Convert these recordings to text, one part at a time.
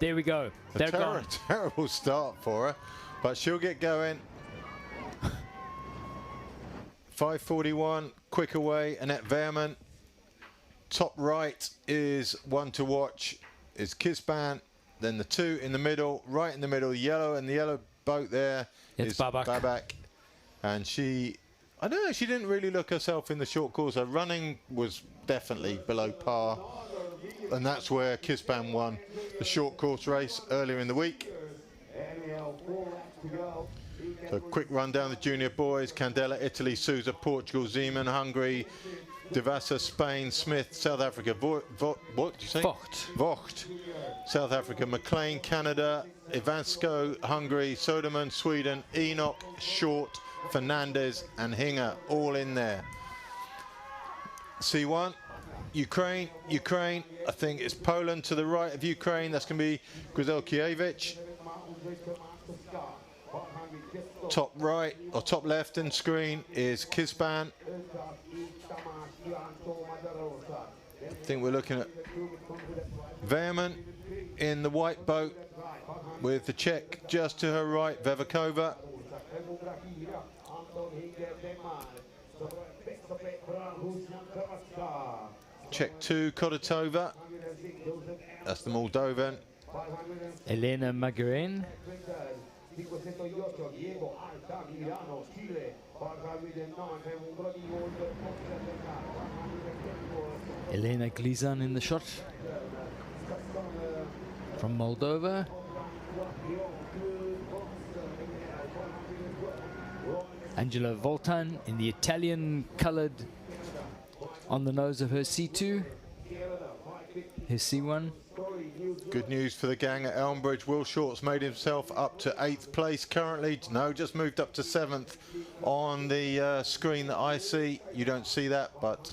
There we go. They're gone. Terrible start for her, but she'll get going. 5:41, quick away, Annette Veerman. Top right is one to watch, is Kisban. Then the two in the middle, right in the middle, yellow, and the yellow boat there is Babak. And she, I don't know, she didn't really look herself in the short course. Her running was definitely below par. And that's where Kisban won the short course race earlier in the week. So quick run down the junior boys. Candela, Italy. Souza, Portugal. Zeman, Hungary. Devassa, Spain. Smith, South Africa. What did you say? Vocht, South Africa. McLean, Canada. Ivansko, Hungary. Soderman, Sweden. Enoch, Short, Fernandez and Hinger all in there. C1, Ukraine. I think it's Poland to the right of Ukraine. That's going to be Grzelkiewicz. Top right or top left in screen is Kisban. I think we're looking at Veerman in the white boat with the Czech just to her right, Vevakova. Czech 2, Kodotova. That's the Moldovan. Elena Magurin. Elena Glizan in the shot from Moldova. Angela Voltan in the Italian coloured on the nose of her C2, her C1. Good news for the gang at Elmbridge. Will Short's made himself up to 8th place currently. No, just moved up to 7th on the screen that I see. You don't see that, but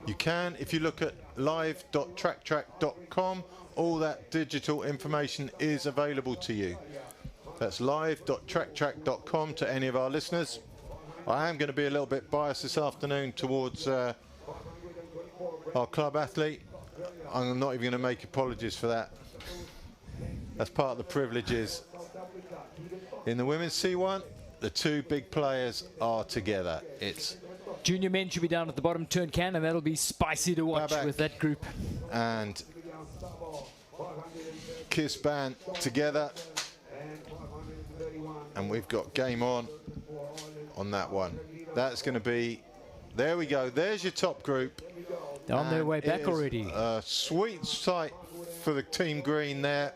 you can if you look at live.tracktrack.com. All that digital information is available to you. That's live.tracktrack.com to any of our listeners. I am going to be a little bit biased this afternoon towards our club athlete. I'm not even going to make apologies for that. That's part of the privileges. In the women's C1, the two big players are together. It's junior men should be down at the bottom turn can, and that'll be spicy to watch with that group. And Kisban together. And we've got game on that one. That's going to be, there we go. There's your top group. They're on their way back already. A sweet sight for the team green there.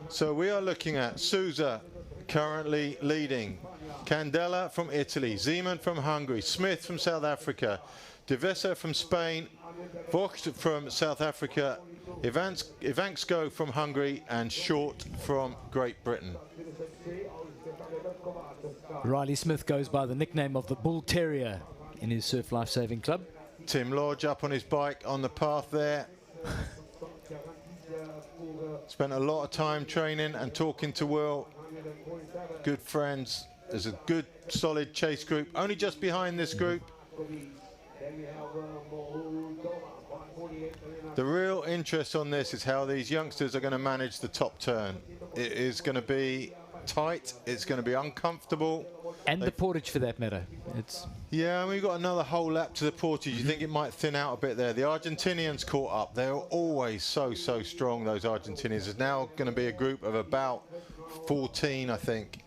So we are looking at Souza currently leading. Candela from Italy. Zeman from Hungary. Smith from South Africa. Devessa from Spain. Vogt from South Africa. Ivansko from Hungary, and Short from Great Britain. Riley Smith goes by the nickname of the Bull Terrier in his Surf Life Saving Club. Tim Lodge up on his bike on the path there. Spent a lot of time training and talking to Will. Good friends. There's a good solid chase group only just behind this group. The real interest on this is how these youngsters are going to manage the top turn. It is going to be tight, it's going to be uncomfortable. And the portage for that matter. Yeah, and we've got another whole lap to the portage. You think it might thin out a bit there. The Argentinians caught up. They're always so strong, those Argentinians. There's now going to be a group of about 14, I think.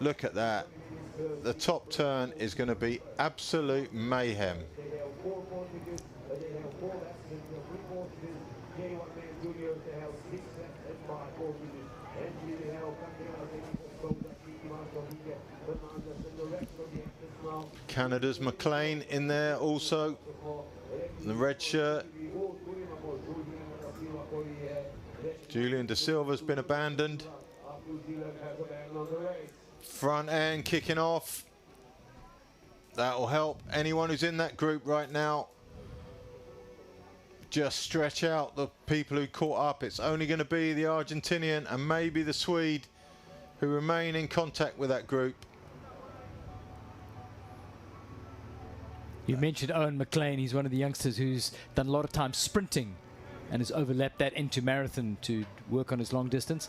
Look at that. The top turn is going to be absolute mayhem. Canada's McLean in there also, the red shirt. Julian De Silva's been abandoned. Front end kicking off. That will help anyone who's in that group right now. Just stretch out the people who caught up. It's only going to be the Argentinian and maybe the Swede who remain in contact with that group. You mentioned Owen McLean. He's one of the youngsters who's done a lot of time sprinting and has overlapped that into marathon to work on his long distance.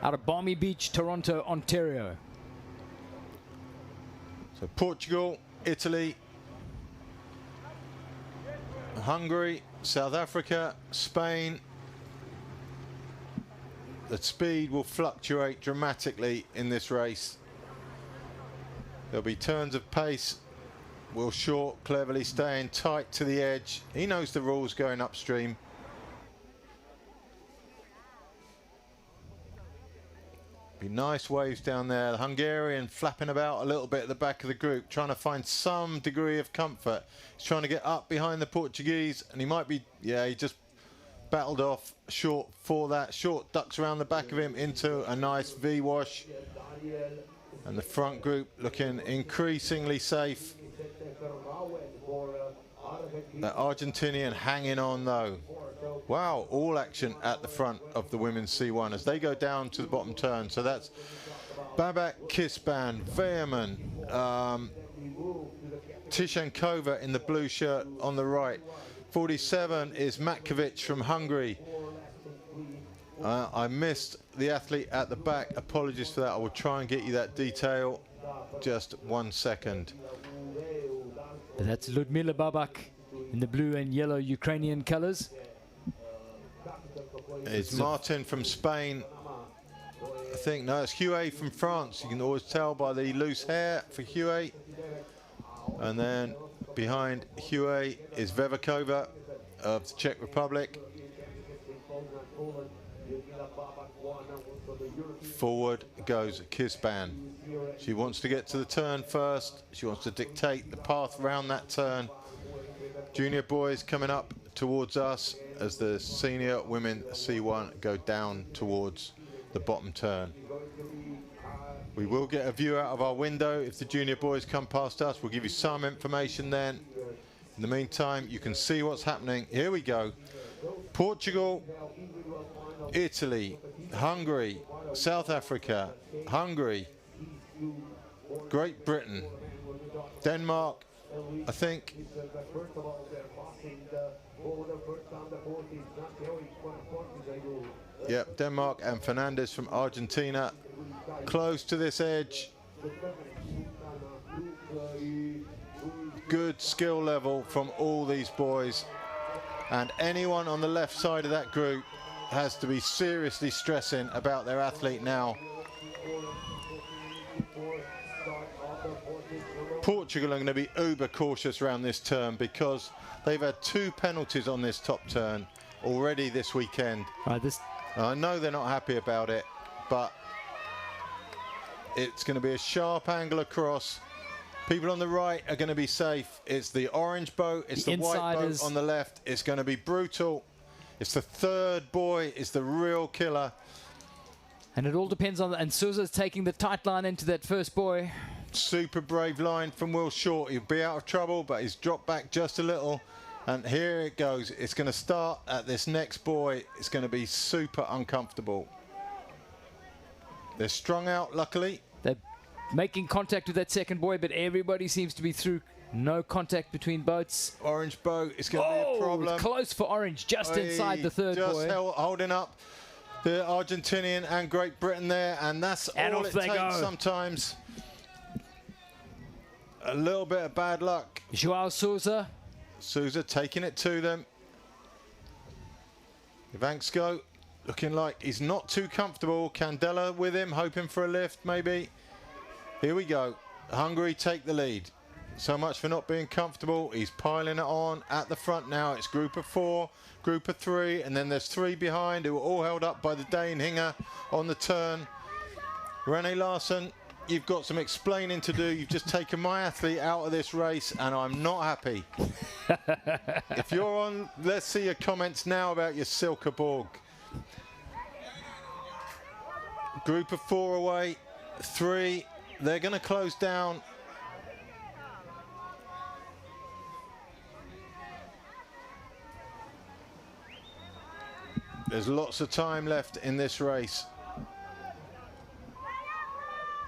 Out of Balmy Beach, Toronto, Ontario. So Portugal, Italy, Hungary, South Africa, Spain. The speed will fluctuate dramatically in this race. There'll be turns of pace. Will Short cleverly staying tight to the edge. He knows the rules going upstream. Be nice waves down there. The Hungarian flapping about a little bit at the back of the group, trying to find some degree of comfort. He's trying to get up behind the Portuguese, and he might be, yeah, he just battled off Short for that. Short ducks around the back of him into a nice V-wash. And the front group looking increasingly safe. The Argentinian hanging on though. Wow, all action at the front of the women's C1 as they go down to the bottom turn. So that's Babak, Kisban, Veerman, Tishankova in the blue shirt on the right. 47 is Metkovic from Hungary. I missed the athlete at the back. Apologies for that. I will try and get you that detail. Just 1 second. That's Ludmila Babak in the blue and yellow Ukrainian colors. It's Martin from Spain. I think, no, it's Huet from France. You can always tell by the loose hair for Huet. And then behind Huet is Vevakova of the Czech Republic. Forward goes Kisban. She wants to get to the turn first. She wants to dictate the path around that turn. Junior boys coming up towards us as the senior women C1 go down towards the bottom turn. We will get a view out of our window if the junior boys come past us. We'll give you some information then. In the meantime, you can see what's happening. Here we go. Portugal, Italy, Hungary, South Africa, Hungary, Great Britain, Denmark, I think. Yep, Denmark and Fernandez from Argentina. Close to this edge. Good skill level from all these boys. And anyone on the left side of that group has to be seriously stressing about their athlete now. Portugal are going to be uber cautious around this turn because they've had 2 penalties on this top turn already this weekend. I know they're not happy about it, but it's going to be a sharp angle across. People on the right are going to be safe. It's the orange boat, it's the white boat on the left. It's going to be brutal. It's the third boy, it's the real killer. And it all depends on, and Souza's taking the tight line into that first boy. Super brave line from Will Short. He'll be out of trouble, but he's dropped back just a little. And here it goes. It's going to start at this next buoy. It's going to be super uncomfortable. They're strung out, luckily. They're making contact with that second buoy, but everybody seems to be through. No contact between boats. Orange boat is going to be a problem. Close for Orange, just inside the third buoy. Just holding up the Argentinian and Great Britain there, and that's all it takes sometimes. A little bit of bad luck. Joao Souza. Souza taking it to them. Ivansko looking like he's not too comfortable. Candela with him, hoping for a lift maybe. Here we go. Hungary take the lead. So much for not being comfortable. He's piling it on at the front now. It's group of 4, group of 3, and then there's 3 behind who are all held up by the Dane Hinger on the turn. Rene Larsson, you've got some explaining to do. You've just taken my athlete out of this race, and I'm not happy. If you're on, let's see your comments now about your Silkeborg. Group of 4 away, 3. They're going to close down. There's lots of time left in this race.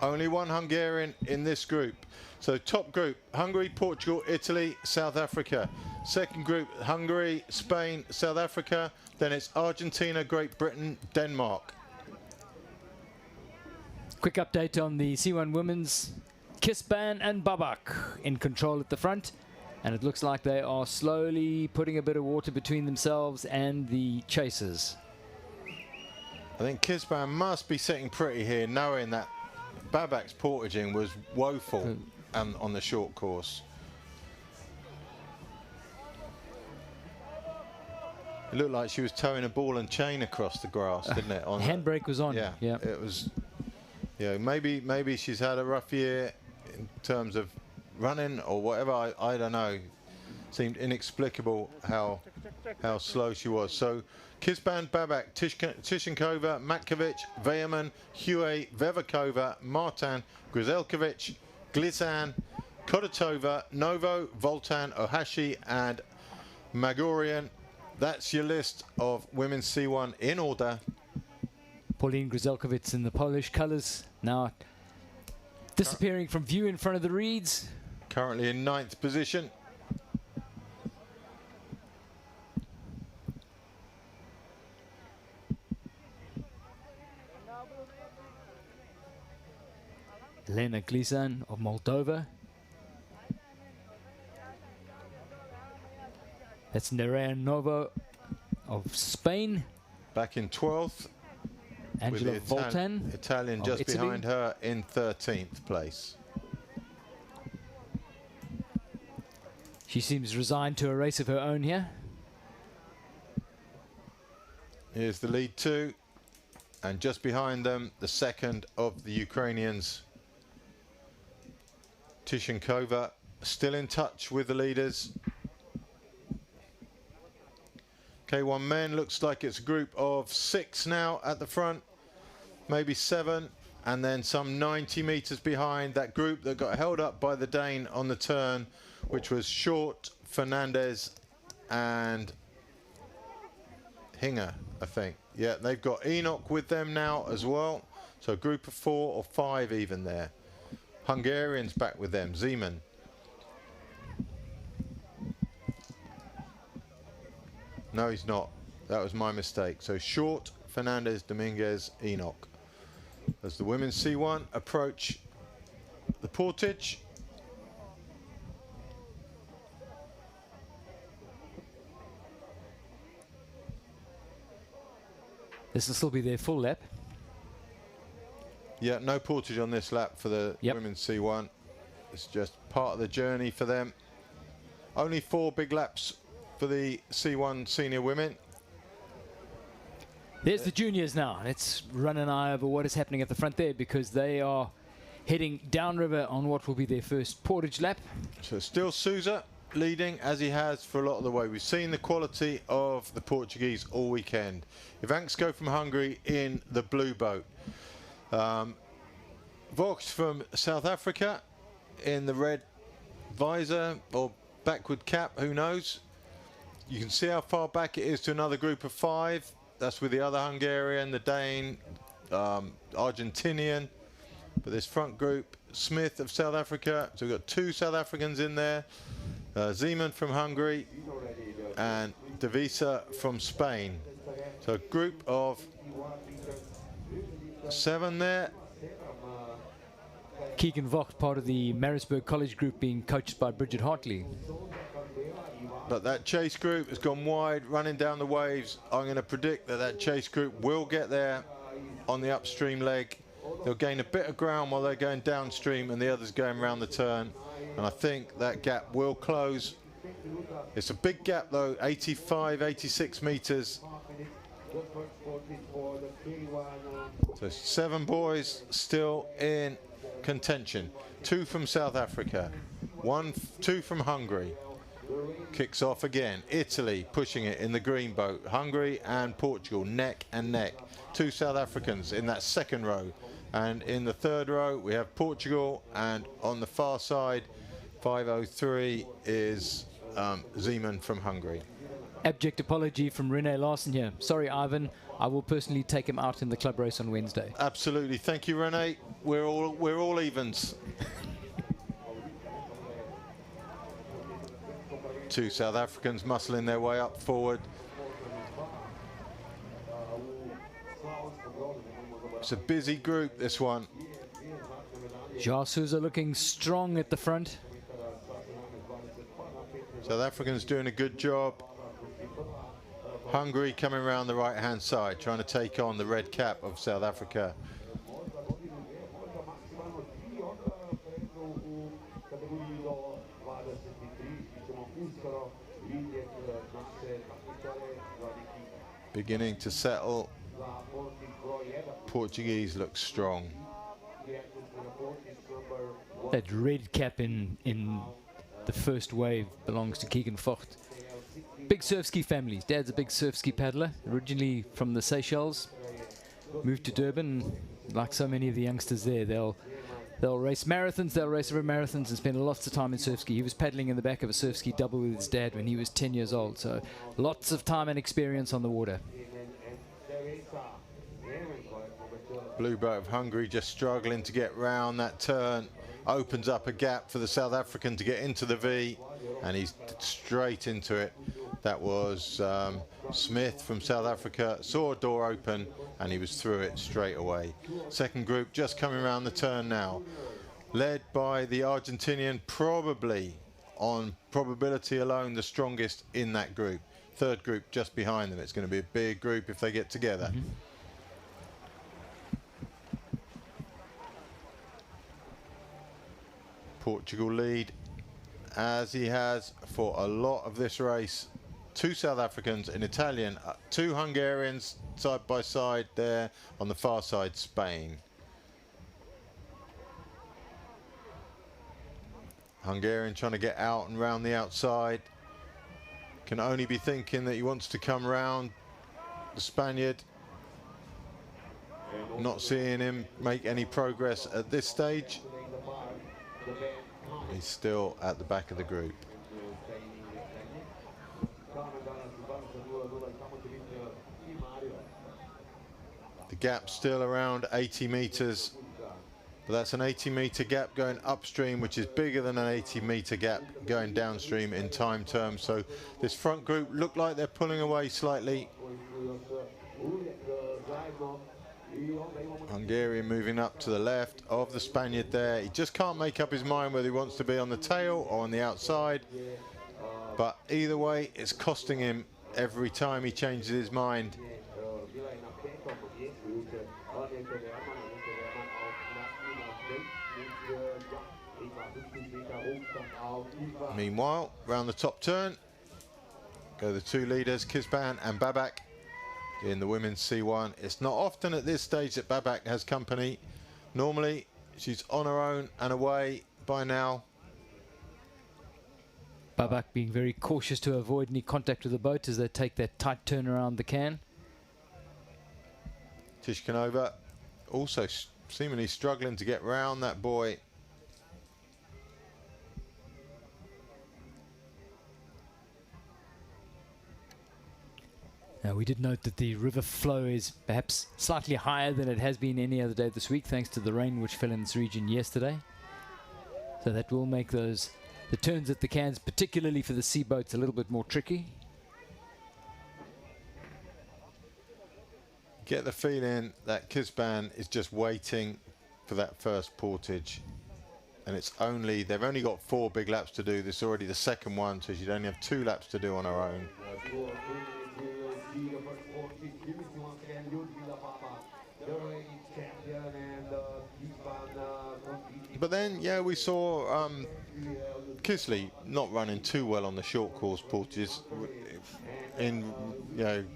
Only one Hungarian in this group. So top group, Hungary, Portugal, Italy, South Africa. Second group, Hungary, Spain, South Africa. Then it's Argentina, Great Britain, Denmark. Quick update on the C1 women's. Kisban and Babak in control at the front. And it looks like they are slowly putting a bit of water between themselves and the chasers. I think Kisban must be sitting pretty here, knowing that Babak's portaging was woeful on the short course. It looked like she was towing a ball and chain across the grass, didn't it? Handbrake was on. Yeah, yeah. It was. Yeah, maybe she's had a rough year in terms of running or whatever. I don't know. Seemed inexplicable how slow she was. So Kisban, Babak, Tishankova, Matkovic, Veerman, Hue, Vevakova, Martin, Grizelkovic, Glizan, Kodotova, Novo, Voltan, Ohashi and Magorian. That's your list of women's C1 in order. Pauline Grizelkovic in the Polish colours, now disappearing from view in front of the reeds. Currently in 9th position. Lena Glizan of Moldova. That's Nerea Novo of Spain. Back in 12th. Angela with the Voltan. Italian just Italy. behind her in 13th place. She seems resigned to a race of her own here. Here's the lead two. And just behind them, the second of the Ukrainians. Tishankova still in touch with the leaders. K1 men looks like it's a group of 6 now at the front, maybe 7, and then some 90 meters behind that group that got held up by the Dane on the turn, which was Short, Fernandez and Hinger, I think. Yeah, they've got Enoch with them now as well. So a group of 4 or 5 even there. Hungarians back with them, Zeman. No, he's not. That was my mistake. So Short, Fernandez, Dominguez, Enoch. As the women's C1 approach the portage. This will still be their full lap. Yeah, no portage on this lap for the women's C1. It's just part of the journey for them. Only 4 big laps for the C1 senior women. There's the juniors now. Let's run an eye over what is happening at the front there, because they are heading downriver on what will be their first portage lap. So still Souza leading as he has for a lot of the way. We've seen the quality of the Portuguese all weekend. Ivansko from Hungary in the blue boat. Vox from South Africa in the red visor or backward cap, who knows. You can see how far back it is to another group of 5. That's with the other Hungarian, the Dane, Argentinian. But this front group, Smith of South Africa. So we've got 2 South Africans in there. Zeman from Hungary and Devisa from Spain. So a group of 7 there. Keegan Vogt, part of the Maritzburg College group, being coached by Bridget Hartley. But that chase group has gone wide, running down the waves. I'm going to predict that that chase group will get there on the upstream leg. They'll gain a bit of ground while they're going downstream and the others going around the turn. And I think that gap will close. It's a big gap though, 85, 86 meters. So 7 boys still in contention. 2 from South Africa, 2 from Hungary. Kicks off again. Italy pushing it in the green boat. Hungary and Portugal neck and neck. 2 South Africans in that second row. And in the third row we have Portugal, and on the far side 503 is Zeman from Hungary. abject apology from Rene Larsen here. Sorry, Ivan. I will personally take him out in the club race on Wednesday. Absolutely. Thank you, Rene. We're all evens. Two South Africans muscling their way up forward. It's a busy group, this one. Jasu's are looking strong at the front. South Africans doing a good job. Hungary coming around the right-hand side, trying to take on the red cap of South Africa. Beginning to settle. Portuguese look strong. That red cap in the first wave belongs to Keegan Vogt. Big surf ski families. Dad's a big surf ski paddler, originally from the Seychelles. Moved to Durban. Like so many of the youngsters there, they'll race marathons, they'll race over marathons and spend lots of time in surf ski. He was paddling in the back of a surf ski double with his dad when he was 10 years old, so lots of time and experience on the water. Blue boat of Hungary just struggling to get round that turn. Opens up a gap for the South African to get into the V, and he's straight into it. That was Smith from South Africa. Saw a door open and he was through it straight away. Second group just coming around the turn now, led by the Argentinian, probably on probability alone the strongest in that group. Third group just behind them. It's going to be a big group if they get together. Portugal lead, as he has for a lot of this race. Two South Africans, an Italian, two Hungarians side by side there. On the far side, Spain. Hungarian trying to get out and round the outside. Can only be thinking that he wants to come round the Spaniard. Not seeing him make any progress at this stage. He's still at the back of the group. The gap's still around 80 meters, but that's an 80-meter gap going upstream, which is bigger than an 80-meter gap going downstream in time terms. So this front group look like they're pulling away slightly. Hungarian moving up to the left of the Spaniard there. He just can't make up his mind whether he wants to be on the tail or on the outside. But either way, it's costing him every time he changes his mind. Meanwhile, round the top turn, go the two leaders, Kisban and Babak. In the women's C1, it's not often at this stage that Babak has company. Normally, she's on her own and away by now. Babak being very cautious to avoid any contact with the boat as they take that tight turn around the can. Tishkanova also seemingly struggling to get round that boy. Now, we did note that the river flow is perhaps slightly higher than it has been any other day this week, thanks to the rain which fell in this region yesterday. So that will make the turns at the cans, particularly for the sea boats, a little bit more tricky. Get the feeling that Kisban is just waiting for that first portage. And they've only got 4 big laps to do. This is already the second one, so she'd only have 2 laps to do on her own. But then, yeah, we saw Kisley not running too well on the short course portages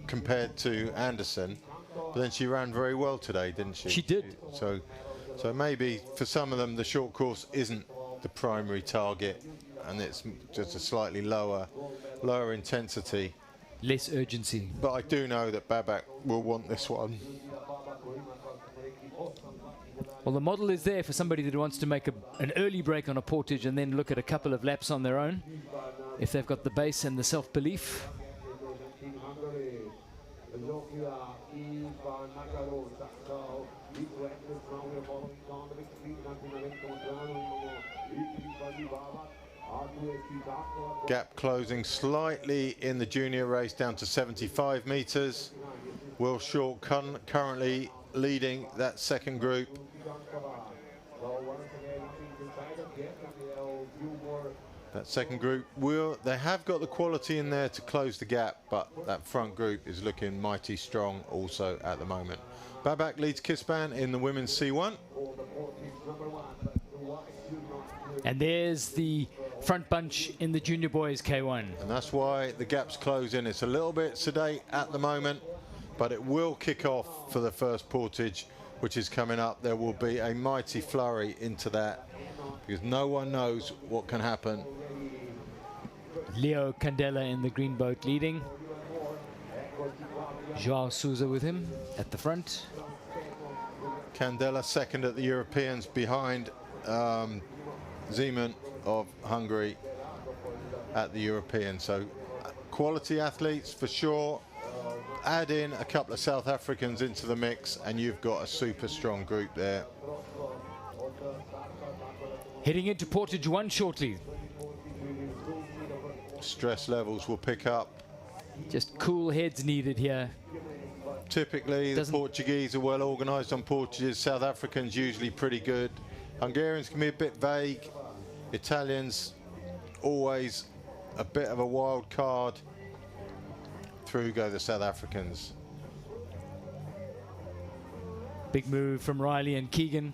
compared to Anderson. But then she ran very well today, didn't she? She did. So maybe for some of them the short course isn't the primary target, and it's just a slightly lower intensity. Less urgency. But I do know that Babak will want this one. Well, the model is there for somebody that wants to make an early break on a portage and then look at a couple of laps on their own, if they've got the base and the self-belief. Gap closing slightly in the junior race down to 75 meters. Will Short currently leading that second group. That second group they have got the quality in there to close the gap, but that front group is looking mighty strong also at the moment. Babak leads Kisban in the women's C1. And there's the front bunch in the junior boys K1. And that's why the gap's closing. It's a little bit sedate at the moment, but it will kick off for the first portage, which is coming up. There will be a mighty flurry into that because no one knows what can happen. Leo Candela in the green boat leading. Joao Souza with him at the front. Candela second at the Europeans behind Zeman of Hungary at the European. So quality athletes for sure. Add in a couple of South Africans into the mix and you've got a super strong group there. Heading into portage 1 shortly. Stress levels will pick up. Just cool heads needed here. Typically the Portuguese are well organised on portages. South Africans usually pretty good. Hungarians can be a bit vague. Italians always a bit of a wild card. Through go the South Africans. Big move from Riley and Keegan.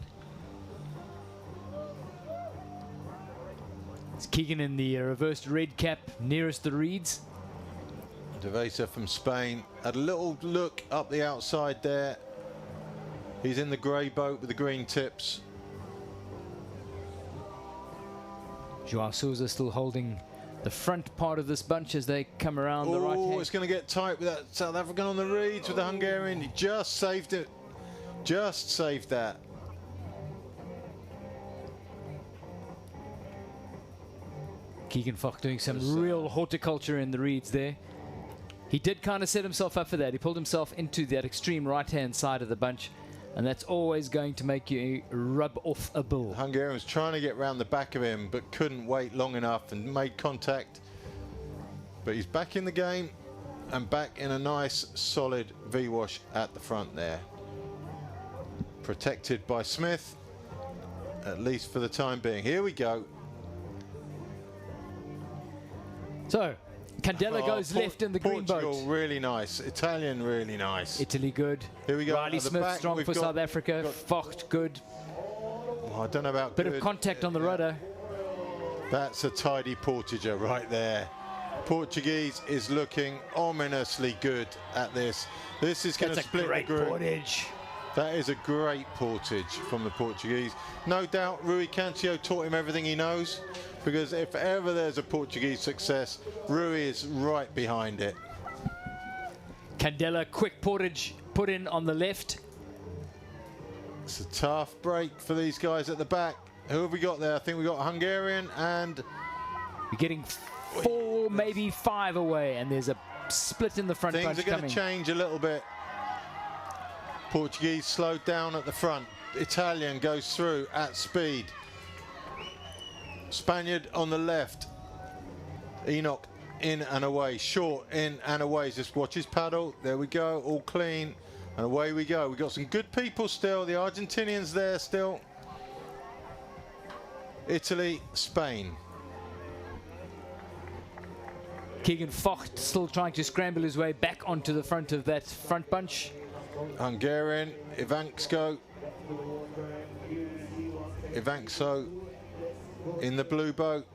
It's Keegan in the reversed red cap nearest the reeds. Devesa from Spain had a little look up the outside there. He's in the grey boat with the green tips. Joao Souza still holding the front part of this bunch as they come around the right hand. Oh, it's going to get tight with that South African on the reeds with the Hungarian. He just saved it. Just saved that. Keegan Foch doing some real horticulture in the reeds there. He did kind of set himself up for that. He pulled himself into that extreme right-hand side of the bunch, and that's always going to make you rub off a bull. Hungarian was trying to get round the back of him, but couldn't wait long enough and made contact. But he's back in the game and back in a nice, solid V-wash at the front there. Protected by Smith, at least for the time being. Here we go. So, Candela goes left in the green boat. Portugal, really nice. Italian, really nice. Italy, good. Here we go. Riley Smith, back, strong for South Africa. Focht, good. Oh, I don't know about Bit of contact on the rudder. That's a tidy portager right there. Portuguese is looking ominously good at this. This is going to split the group. Portage. That is a great portage from the Portuguese. No doubt Rui Cancio taught him everything he knows, because if ever there's a Portuguese success, Rui is right behind it. Candela, quick portage put in on the left. It's a tough break for these guys at the back. Who have we got there? I think we got Hungarian and... You're getting 4, maybe 5 away, and there's a split in the front bunch coming. Things are going to change a little bit. Portuguese slowed down at the front. Italian goes through at speed. Spaniard on the left. Enoch in and away. Short in and away. Just watch his paddle. There we go. All clean. And away we go. We've got some good people still. The Argentinians there still. Italy, Spain. Keegan Focht still trying to scramble his way back onto the front of that front bunch. Hungarian, Ivanko in the blue boat.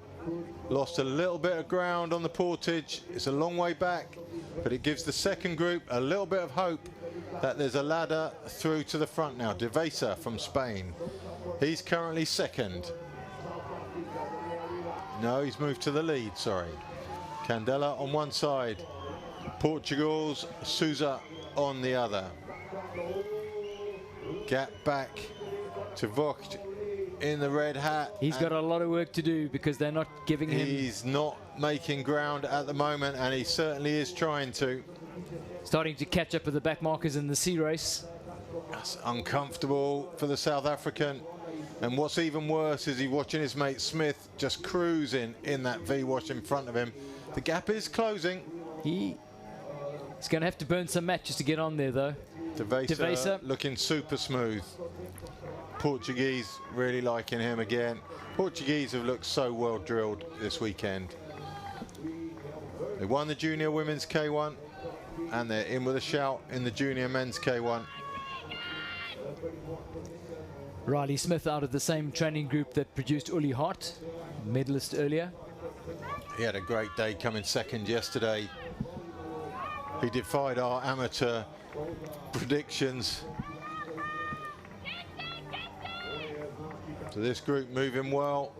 Lost a little bit of ground on the portage. It's a long way back, but it gives the second group a little bit of hope that there's a ladder through to the front now. Devesa from Spain. He's currently second. No, he's moved to the lead, sorry. Candela on one side. Portugal's Souza on the other. Gap back to Vogt in the red hat. He's got a lot of work to do because they're not giving him... He's not making ground at the moment, and he certainly is trying to. Starting to catch up with the back markers in the C race. That's uncomfortable for the South African. And what's even worse is he's watching his mate Smith just cruising in that V-wash in front of him. The gap is closing. He's going to have to burn some matches to get on there, though. Devesa looking super smooth. Portuguese really liking him again. Portuguese have looked so well drilled this weekend. They won the junior women's K1 and they're in with a shout in the junior men's K1. Riley Smith out of the same training group that produced Uli Hart, medalist earlier. He had a great day coming second yesterday. He defied our amateur predictions. So this group moving well.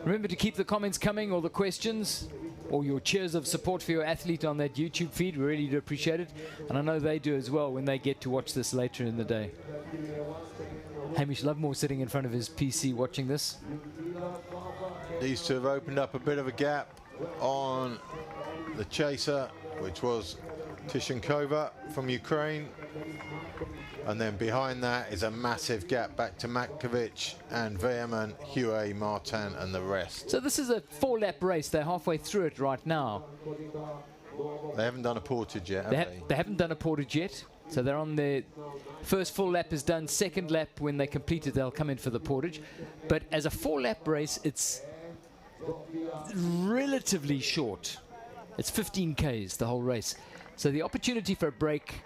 Remember to keep the comments coming, or the questions, or your cheers of support for your athlete on that YouTube feed. We really do appreciate it. And I know they do as well when they get to watch this later in the day. Hamish Lovemore sitting in front of his PC watching this. These two have opened up a bit of a gap on the chaser, which was Tishankova from Ukraine. And then behind that is a massive gap back to Metkovic and Veerman, Huey, Martin and the rest. So this is a 4-lap race. They're halfway through it right now. They haven't done a portage yet, have they? They haven't done a portage yet. So they're on their first full lap is done. Second lap, when they complete it, they'll come in for the portage. But as a 4-lap race, it's relatively short. It's 15 Ks, the whole race. So the opportunity for a break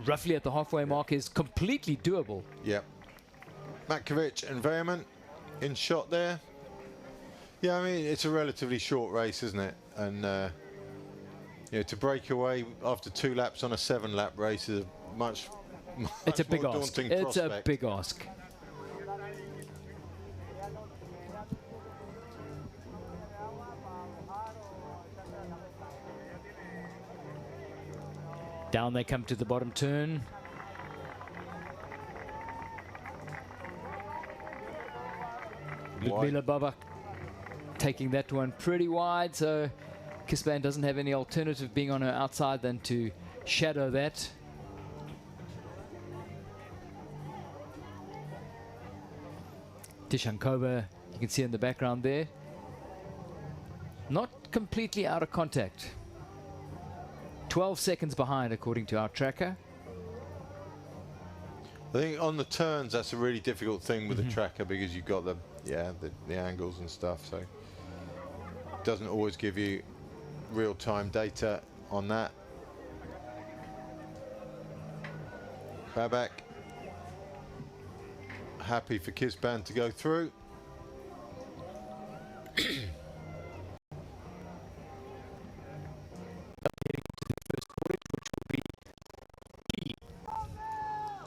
roughly at the halfway mark is completely doable. Yep. Metkovic and Veerman in shot there. Yeah, I mean, it's a relatively short race, isn't it? And you know, to break away after 2 laps on a 7-lap race is a much it's a big more ask. daunting It's prospect. a big ask. Down they come to the bottom turn. Ludmila Babak taking that one pretty wide, so Kisban doesn't have any alternative being on her outside than to shadow that. Tishankova, you can see in the background there. Not completely out of contact. 12 seconds behind according to our tracker. I think on the turns that's a really difficult thing with the tracker because you've got the angles and stuff, so it doesn't always give you real-time data on that. Babak happy for Kisban to go through.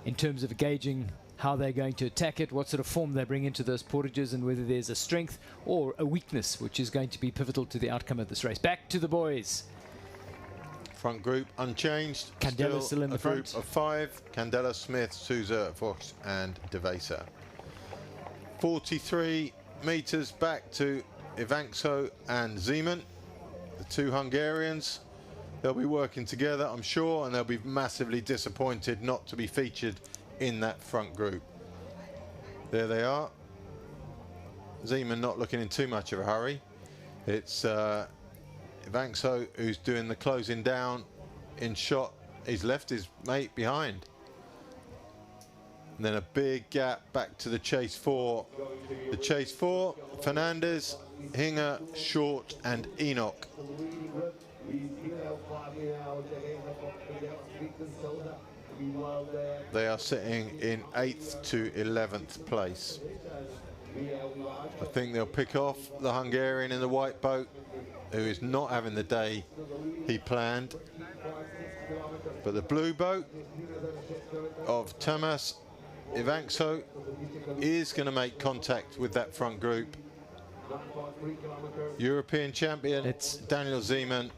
In terms of gauging how they're going to attack it, what sort of form they bring into those portages, and whether there's a strength or a weakness, which is going to be pivotal to the outcome of this race. Back to the boys. Front group unchanged. Candela still in the front. Group of 5. Candela, Smith, Souza, Fox and Devesa. 43 meters back to Ivankso and Zeman, the 2 Hungarians. They'll be working together, I'm sure, and they'll be massively disappointed not to be featured in that front group. There they are. Zeman not looking in too much of a hurry. It's Ivankso who's doing the closing down in shot. He's left his mate behind. And then a big gap back to the chase 4. The chase 4, Fernandez, Hinger, Short and Enoch. They are sitting in 8th to 11th place. I think they'll pick off the Hungarian in the white boat, who is not having the day he planned. But the blue boat of Tamas Ivankso is going to make contact with that front group. European champion, it's Daniel Zeman.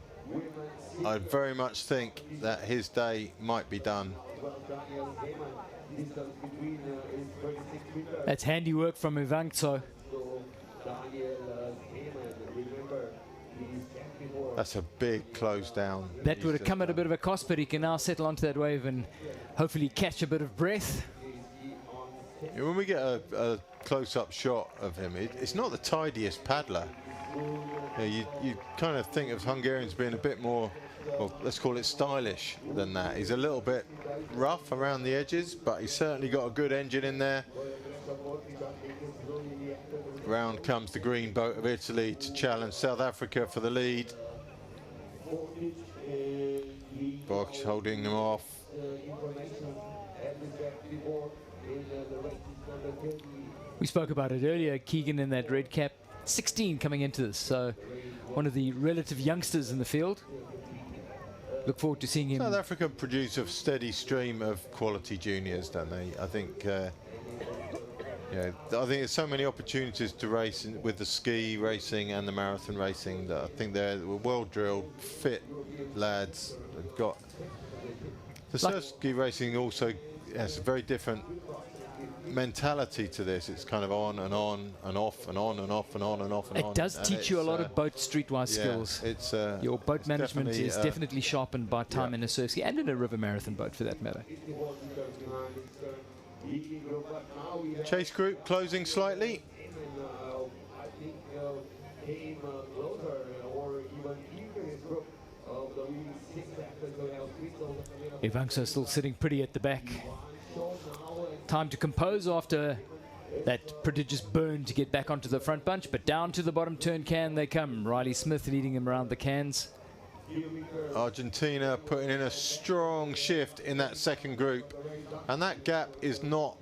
I very much think that his day might be done. That's handiwork from Ivankso. That's a big close down. That would have come at a bit of a cost, but he can now settle onto that wave and hopefully catch a bit of breath. Yeah, when we get a close-up shot of him, it's not the tidiest paddler. Yeah, you kind of think of Hungarians being a bit more, well, let's call it stylish than that. He's a little bit rough around the edges, but he's certainly got a good engine in there. Round comes the green boat of Italy to challenge South Africa for the lead. Box holding them off. We spoke about it earlier, Keegan in that red cap, 16 coming into this, so one of the relative youngsters in the field. Look forward to seeing him. South Africa produce a steady stream of quality juniors, don't they? I think yeah, I think there's so many opportunities to race with the ski racing and the marathon racing that I think they're well-drilled, fit lads. They've got the surf ski racing also has a very different mentality to this. It's kind of on and on and off and on and off and on and off and on. It does teach you a lot of boat streetwise skills. It's your boat it's management is definitely, definitely sharpened by time in a surf ski and in a river marathon boat for that matter. Chase group closing slightly. Evangso still sitting pretty at the back. Time to compose after that prodigious burn to get back onto the front bunch, but down to the bottom turn can they come. Riley Smith leading him around the cans. Argentina putting in a strong shift in that second group, and that gap is not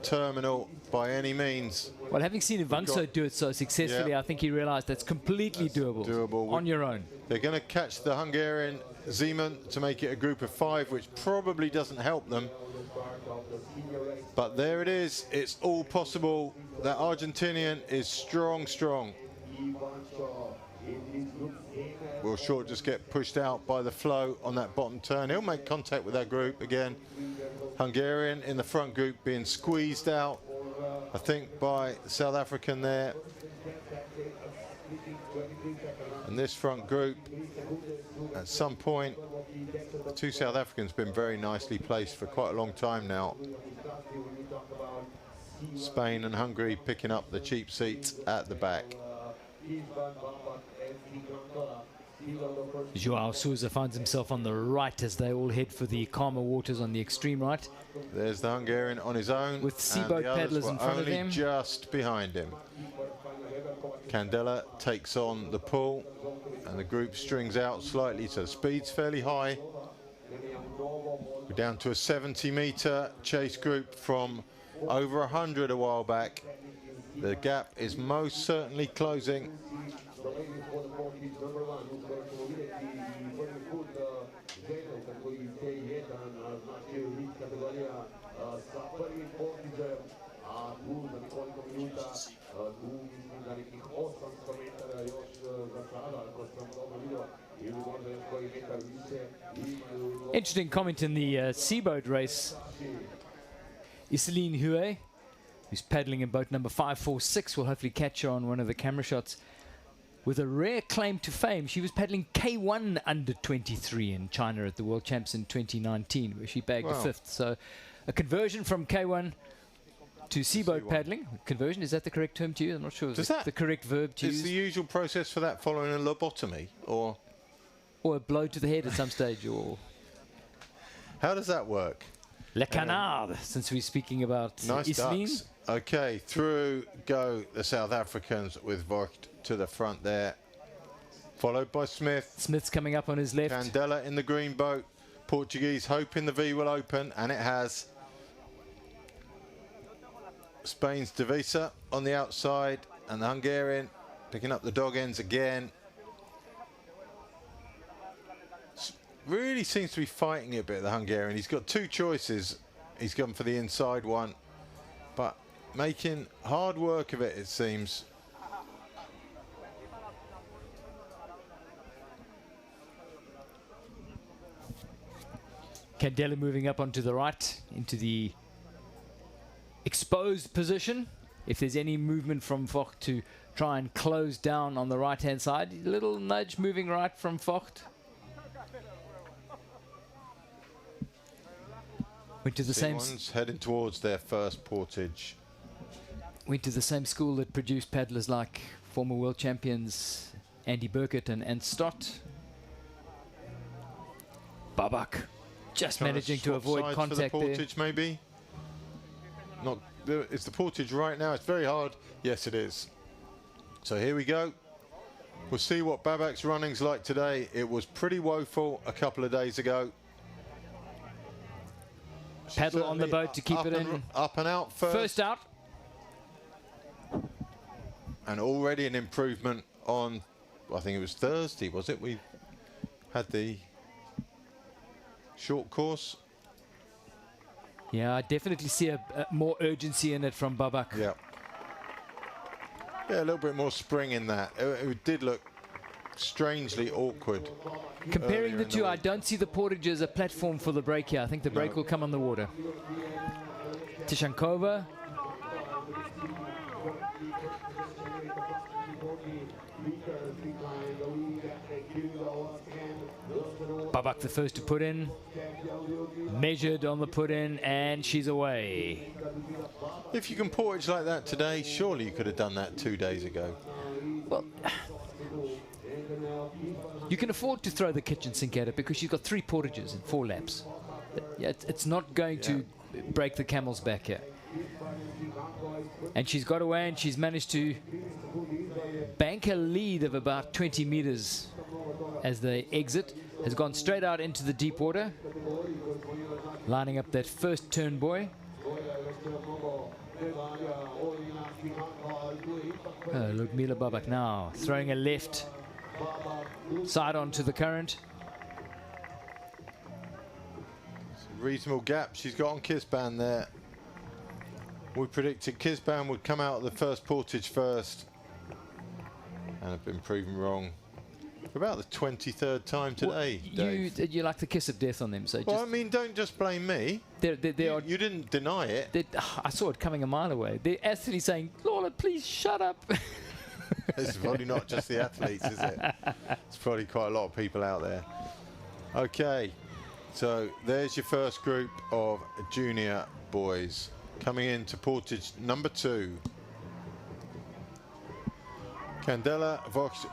terminal by any means. Well, having seen Evangso do it so successfully, I think he realized that's completely doable on your own. They're going to catch the Hungarian Zeman to make it a group of 5, which probably doesn't help them. But there it is. It's all possible. That Argentinian is strong. Will Short just get pushed out by the flow on that bottom turn. He'll make contact with that group again. Hungarian in the front group being squeezed out, I think, by the South African there. And this front group, at some point, the two South Africans been very nicely placed for quite a long time now. Spain and Hungary picking up the cheap seats at the back. Joao Souza finds himself on the right as they all head for the calmer waters on the extreme right. There's the Hungarian on his own, with seaboat paddlers in front of him, only just behind him. Candela takes on the pull, and the group strings out slightly, so the speed's fairly high. We're down to a 70-meter chase group from over 100 a while back. The gap is most certainly closing. Interesting comment in the seaboat race. Iselin Hue, who's paddling in boat number 546, will hopefully catch her on one of the camera shots. With a rare claim to fame, she was paddling K1 under 23 in China at the World Champs in 2019, where she bagged a 5th. So a conversion from K1 to seaboat paddling. Conversion, is that the correct term to use? I'm not sure. Is that the correct verb to use? Is the usual process for that following a lobotomy, or a blow to the head at some stage, or how does that work? Le Canard, since we're speaking about nice Iselin. ducks. Okay, through go the South Africans with Vogt to the front there, followed by Smith. Smith's coming up on his left. Candela in the green boat. Portuguese hoping the V will open, and it has. Spain's Devisa on the outside, and the Hungarian picking up the dog ends again. Really seems to be fighting it a bit, the Hungarian. He's got two choices. He's gone for the inside one, but making hard work of it, it seems. Candela moving up onto the right, into the exposed position. If there's any movement from Vogt to try and close down on the right-hand side. Little nudge moving right from Vogt. Went to the same. One's heading towards their first portage. Went to the same school that produced paddlers like former world champions Andy Burkett and Stott. Babak just managing to avoid contact for the portage there. Maybe. Not. Is the portage right now? It's very hard. Yes, it is. So here we go. We'll see what Babak's running's like today. It was pretty woeful a couple of days ago. Paddle on the boat to keep it in. Up and out first. First out. And already an improvement on, I think it was Thursday, was it? We had the short course. Yeah, I definitely see a more urgency in it from Babak. Yeah. Yeah, a little bit more spring in that. It did look strangely awkward. Comparing the two, I don't see the portage as a platform for the break here. I think the break will come on the water. Tishankova. Babak the first to put in. Measured on the put in, and she's away. If you can portage like that today, surely you could have done that 2 days ago. Well, you can afford to throw the kitchen sink at it because you've got 3 portages in 4 laps. Yeah, it's not going to break the camel's back here. And she's got away, and she's managed to bank a lead of about 20 meters as they exit. Has gone straight out into the deep water, lining up that first turn buoy. Ludmila Babak now throwing a left side onto the current. It's a reasonable gap she's got on Kisban there. We predicted Kisban would come out of the first portage first, and have been proven wrong. For about the 23rd time today, Dave. You like the kiss of death on them, so well, I mean, don't just blame me. You didn't deny it. I saw it coming a mile away. They're actually saying, Lorna, please shut up. It's probably not just the athletes, is it? It's probably quite a lot of people out there. Okay, so there's your first group of junior boys coming into portage number 2. Candela, Vox,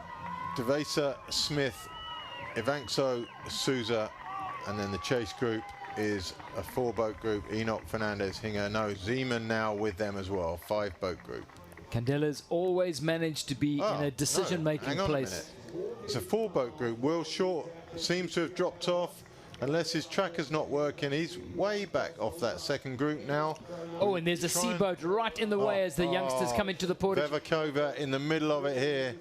Devesa, Smith, Evanxo, Souza, and then the chase group is a 4-boat group. Enoch, Fernandez, Hinger, no, Zeman now with them as well, 5-boat group. Candela's always managed to be in a decision-making place. It's a 4-boat group. Will Short seems to have dropped off. Unless his tracker's not working, he's way back off that second group now. Oh, and there's a seaboat right in the way as the youngsters come into the portage. Vevakova in the middle of it here.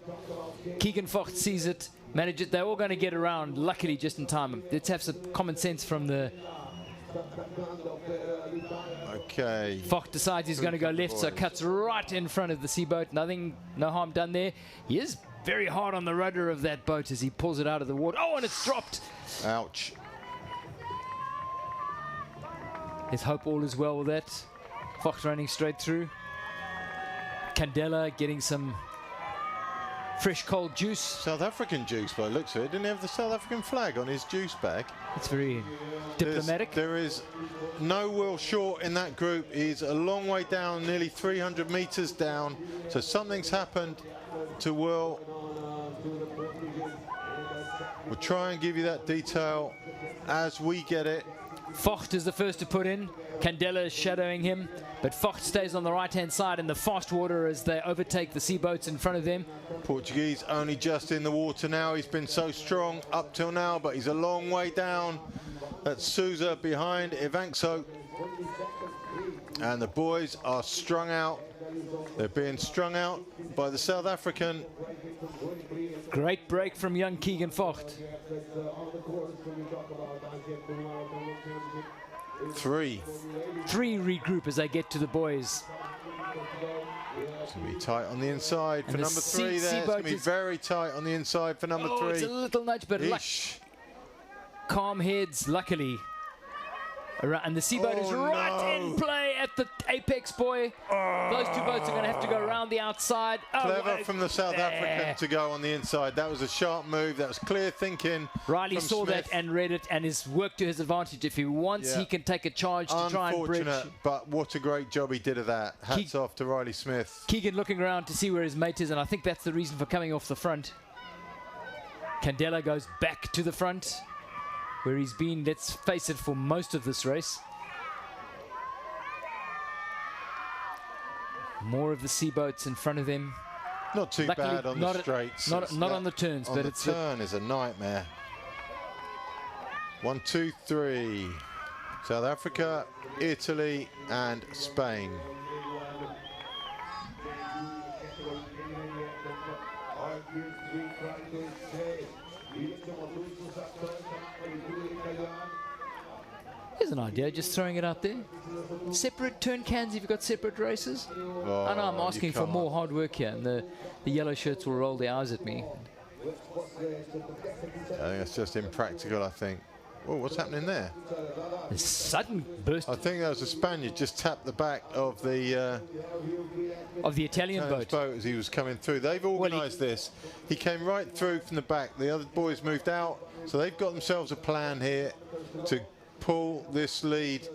Keegan Vogt sees it, manage it. They're all going to get around, luckily just in time. Let's have some common sense from the... Okay. Vogt decides he's going to go left, so cuts right in front of the seaboat. No harm done there. He is very hard on the rudder of that boat as he pulls it out of the water. Oh, and it's dropped. Ouch. Let's hope all is well with that. Vogt running straight through. Candela getting some fresh cold juice. South African juice by the looks of it. Didn't he have the South African flag on his juice bag? It's very diplomatic. There is no Will Short in that group. He's a long way down, nearly 300 meters down. So something's happened to Will. We'll try and give you that detail as we get it. Vogt is the first to put in. Candela is shadowing him, but Vogt stays on the right-hand side in the fast water as they overtake the seaboats in front of them. Portuguese only just in the water now. He's been so strong up till now, but he's a long way down. That's Souza behind Evanxo. And the boys are strung out. They're being strung out by the South African. Great break from young Keegan Vogt. 3 regroup as they get to the boys. It's going to be tight on the inside for number 3 there. It's going to be very tight on the inside for number 3. It's a little nudge, but calm heads, luckily. And the seaboat is right in play at the apex, boy. Those two boats are going to have to go around the outside. Clever from the South African to go on the inside. That was a sharp move. That was clear thinking. Riley saw Smith. that and read it and has worked to his advantage. If he wants, he can take a charge to try and bridge. Unfortunate, but what a great job he did of that. Hats off to Riley Smith. Keegan looking around to see where his mate is, and I think that's the reason for coming off the front. Candela goes back to the front, where he's been, let's face it, for most of this race. More of the sea boats in front of them. Not too Luckily, bad on the straights. Not on the turns, but it's the turn is a nightmare. 1, 2, 3. South Africa, Italy, and Spain. Here's an idea, just throwing it out there. Separate turn cans if you've got separate races. I know I'm asking for more hard work here, and the yellow shirts will roll their eyes at me. I think it's just impractical, I think. Oh, what's happening there? A sudden burst. I think that was a Spaniard just tapped the back of the Italian boat as he was coming through. They've organised this. He came right through from the back. The other boys moved out, so they've got themselves a plan here to pull this lead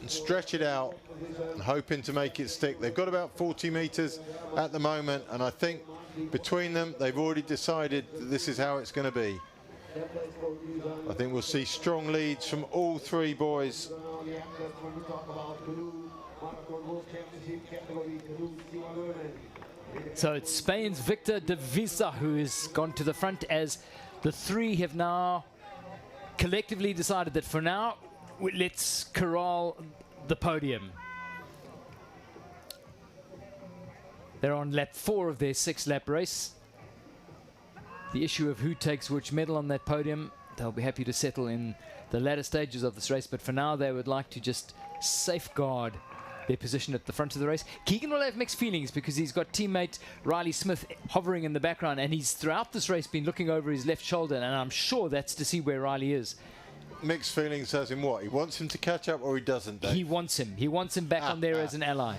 and stretch it out and hoping to make it stick. They've got about 40 metres at the moment, and I think between them they've already decided that this is how it's going to be. I think we'll see strong leads from all three boys. So it's Spain's Victor de Visa who has gone to the front, as the three have now collectively decided that for now, let's corral the podium. They're on lap 4 of their 6-lap race. The issue of who takes which medal on that podium, they'll be happy to settle in the latter stages of this race, but for now they would like to just safeguard their position at the front of the race. Keegan will have mixed feelings because he's got teammate Riley Smith hovering in the background, and he's throughout this race been looking over his left shoulder, and I'm sure that's to see where Riley is. Mixed feelings as in what? He wants him to catch up or he doesn't, Dave? He wants him. He wants him back on there as an ally.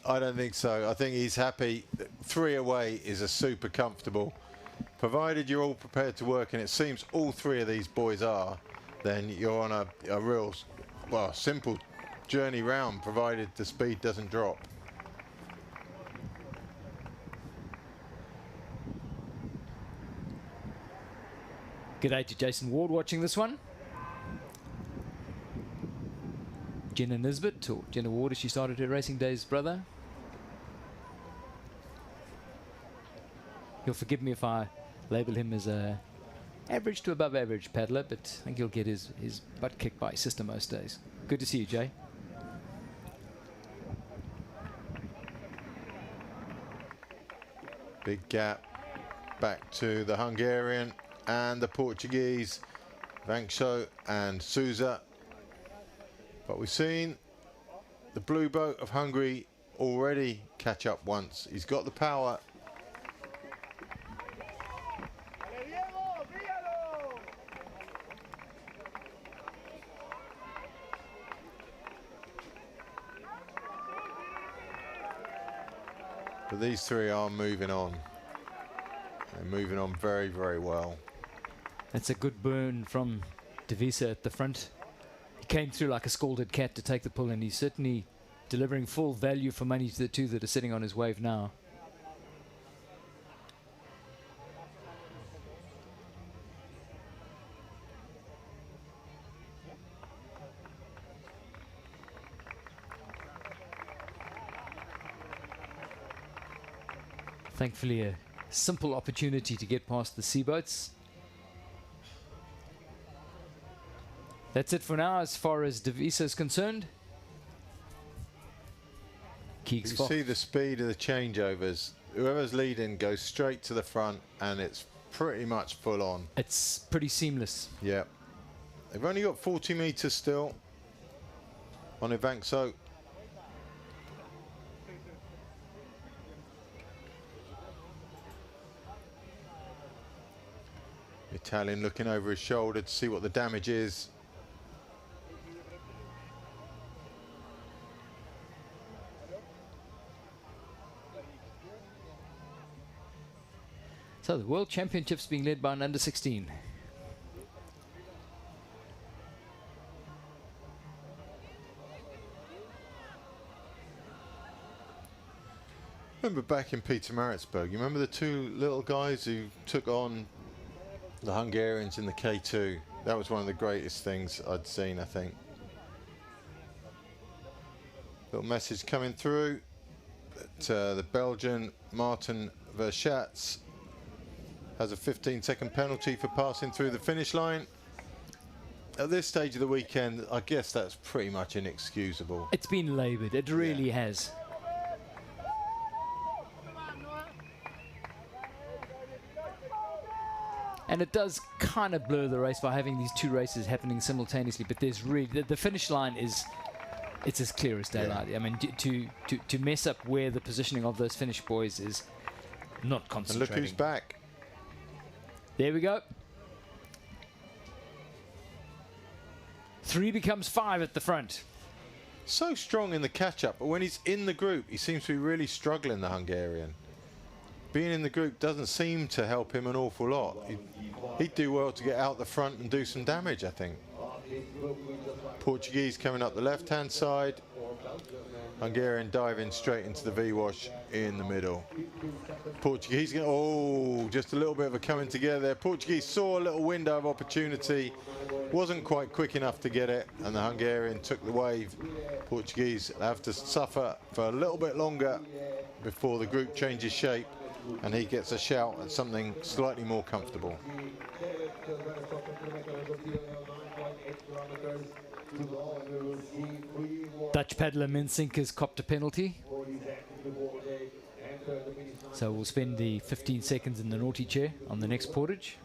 I don't think so. I think he's happy. 3 away is a super comfortable. Provided you're all prepared to work, and it seems all 3 of these boys are, then you're on a real, well, simple journey round, provided the speed doesn't drop. G'day to Jason Ward watching this one. Jenna Nisbet, or Jenna Ward as she started her racing days, brother. He'll forgive me if I label him as a average to above average paddler, but I think he'll get his butt kicked by his sister most days. Good to see you, Jay. Big gap back to the Hungarian and the Portuguese, Vankso and Souza. But we've seen the blue boat of Hungary already catch up once. He's got the power. But these 3 are moving on. They're moving on very, very well. That's a good burn from De Visa at the front. He came through like a scalded cat to take the pull, and he's certainly delivering full value for money to the 2 that are sitting on his wave now. Thankfully, a simple opportunity to get past the sea boats. That's it for now as far as De Visa is concerned. You see the speed of the changeovers. Whoever's leading goes straight to the front, and it's pretty much full on. It's pretty seamless. Yeah. They've only got 40 metres still on Vankso. Italian looking over his shoulder to see what the damage is. So the World Championships being led by an under-16. Remember back in Pietermaritzburg, you remember the two little guys who took on the Hungarians in the K2? That was one of the greatest things I'd seen, I think. Little message coming through that the Belgian Martin Verschatz has a 15-second penalty for passing through the finish line. At this stage of the weekend, I guess that's pretty much inexcusable. It's been laboured. It really has. And it does kind of blur the race by having these two races happening simultaneously. But there's really the finish line it's as clear as daylight. Yeah. I mean, to mess up where the positioning of those Finnish boys is not concentrating. And look who's back. There we go. 3 becomes 5 at the front. So strong in the catch-up, but when he's in the group, he seems to be really struggling, the Hungarian. Being in the group doesn't seem to help him an awful lot. He'd do well to get out the front and do some damage, I think. Portuguese coming up the left-hand side. Hungarian diving straight into the V-wash in the middle. Portuguese, oh, just a little bit of a coming together there. Portuguese saw a little window of opportunity, wasn't quite quick enough to get it, and the Hungarian took the wave. Portuguese have to suffer for a little bit longer before the group changes shape and he gets a shout at something slightly more comfortable. Dutch paddler Mensink has copped a penalty. So we'll spend the 15 seconds in the naughty chair on the next portage.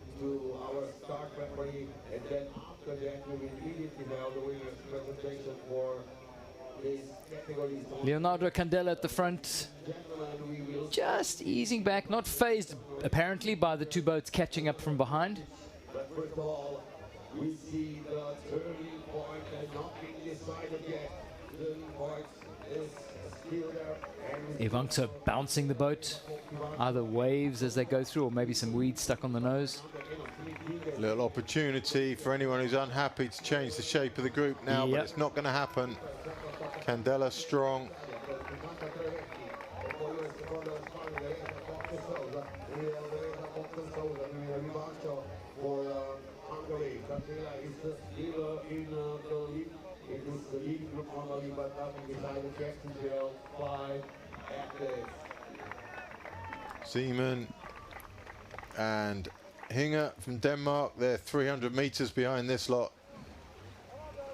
Leonardo Candela at the front, just easing back, not phased apparently by the two boats catching up from behind. First of all, we see the turning point and knocking this side again. Turning point is still there. Ivanko bouncing the boat, either waves as they go through or maybe some weeds stuck on the nose. Little opportunity for anyone who's unhappy to change the shape of the group now, but it's not going to happen. Candela strong. Seaman and Hinger from Denmark, they're 300 meters behind this lot.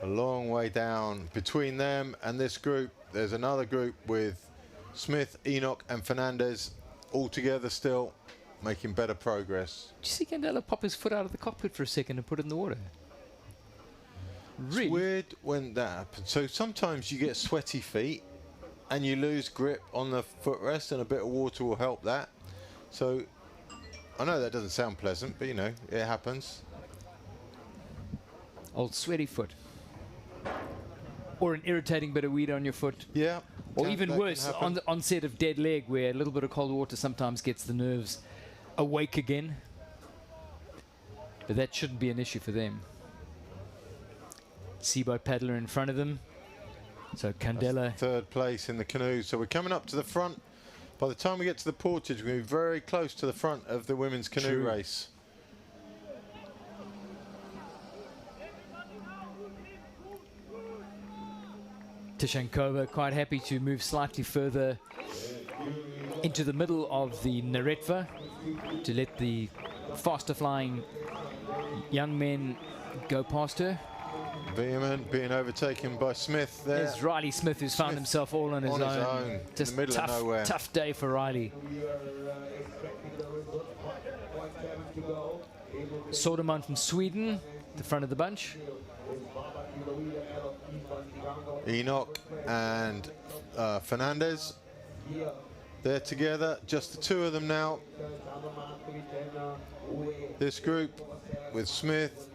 A long way down. Between them and this group, there's another group with Smith, Enoch and Fernandez all together still, making better progress. Did you see Candela pop his foot out of the cockpit for a second and put it in the water? Really? It's weird when that happens. So sometimes you get sweaty feet and you lose grip on the footrest, and a bit of water will help that. So I know that doesn't sound pleasant, but you know, it happens. Old sweaty foot. Or an irritating bit of weed on your foot. Yeah. Or even worse, on the onset of dead leg, where a little bit of cold water sometimes gets the nerves awake again. But that shouldn't be an issue for them. Seaboat paddler in front of them. So Candela. Third place in the canoe. So we're coming up to the front. By the time we get to the portage, we're going to be very close to the front of the women's canoe race. Tishankova quite happy to move slightly further into the middle of the Neretva to let the faster flying young men go past her. Vehement being overtaken by Smith there. There's Riley Smith, who's found himself all on his own. Just in the middle of nowhere. Tough day for Riley. Soderman from Sweden, the front of the bunch. Enoch and Fernandez, they're together, just the two of them now. This group with Smith,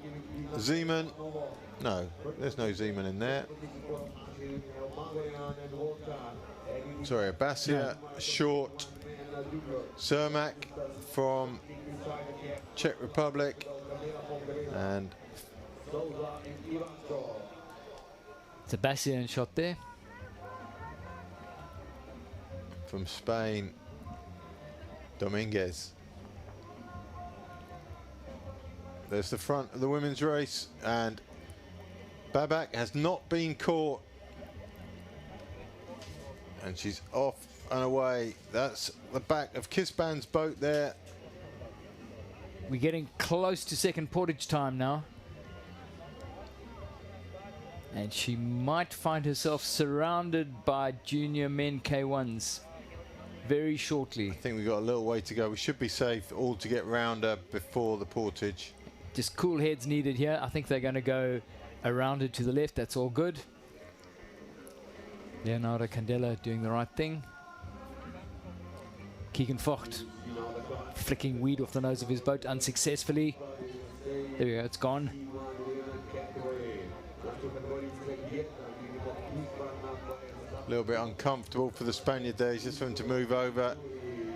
Zeman. No, there's no Zeman in there. Sorry, Abassia, Short, Cermak from Czech Republic, and Sebastian shot there. from Spain, Dominguez. There's the front of the women's race, and Babak has not been caught, and she's off and away. That's the back of Kisban's boat there. We're getting close to second portage time now. And she might find herself surrounded by junior men K1s very shortly. I think we've got a little way to go. We should be safe all to get round her before the portage. Just cool heads needed here. I think they're going to go around it to the left. That's all good. Leonardo Candela doing the right thing. Keegan Vogt flicking weed off the nose of his boat unsuccessfully. There we go, it's gone. A little bit uncomfortable for the Spaniard there. He's just having to move over.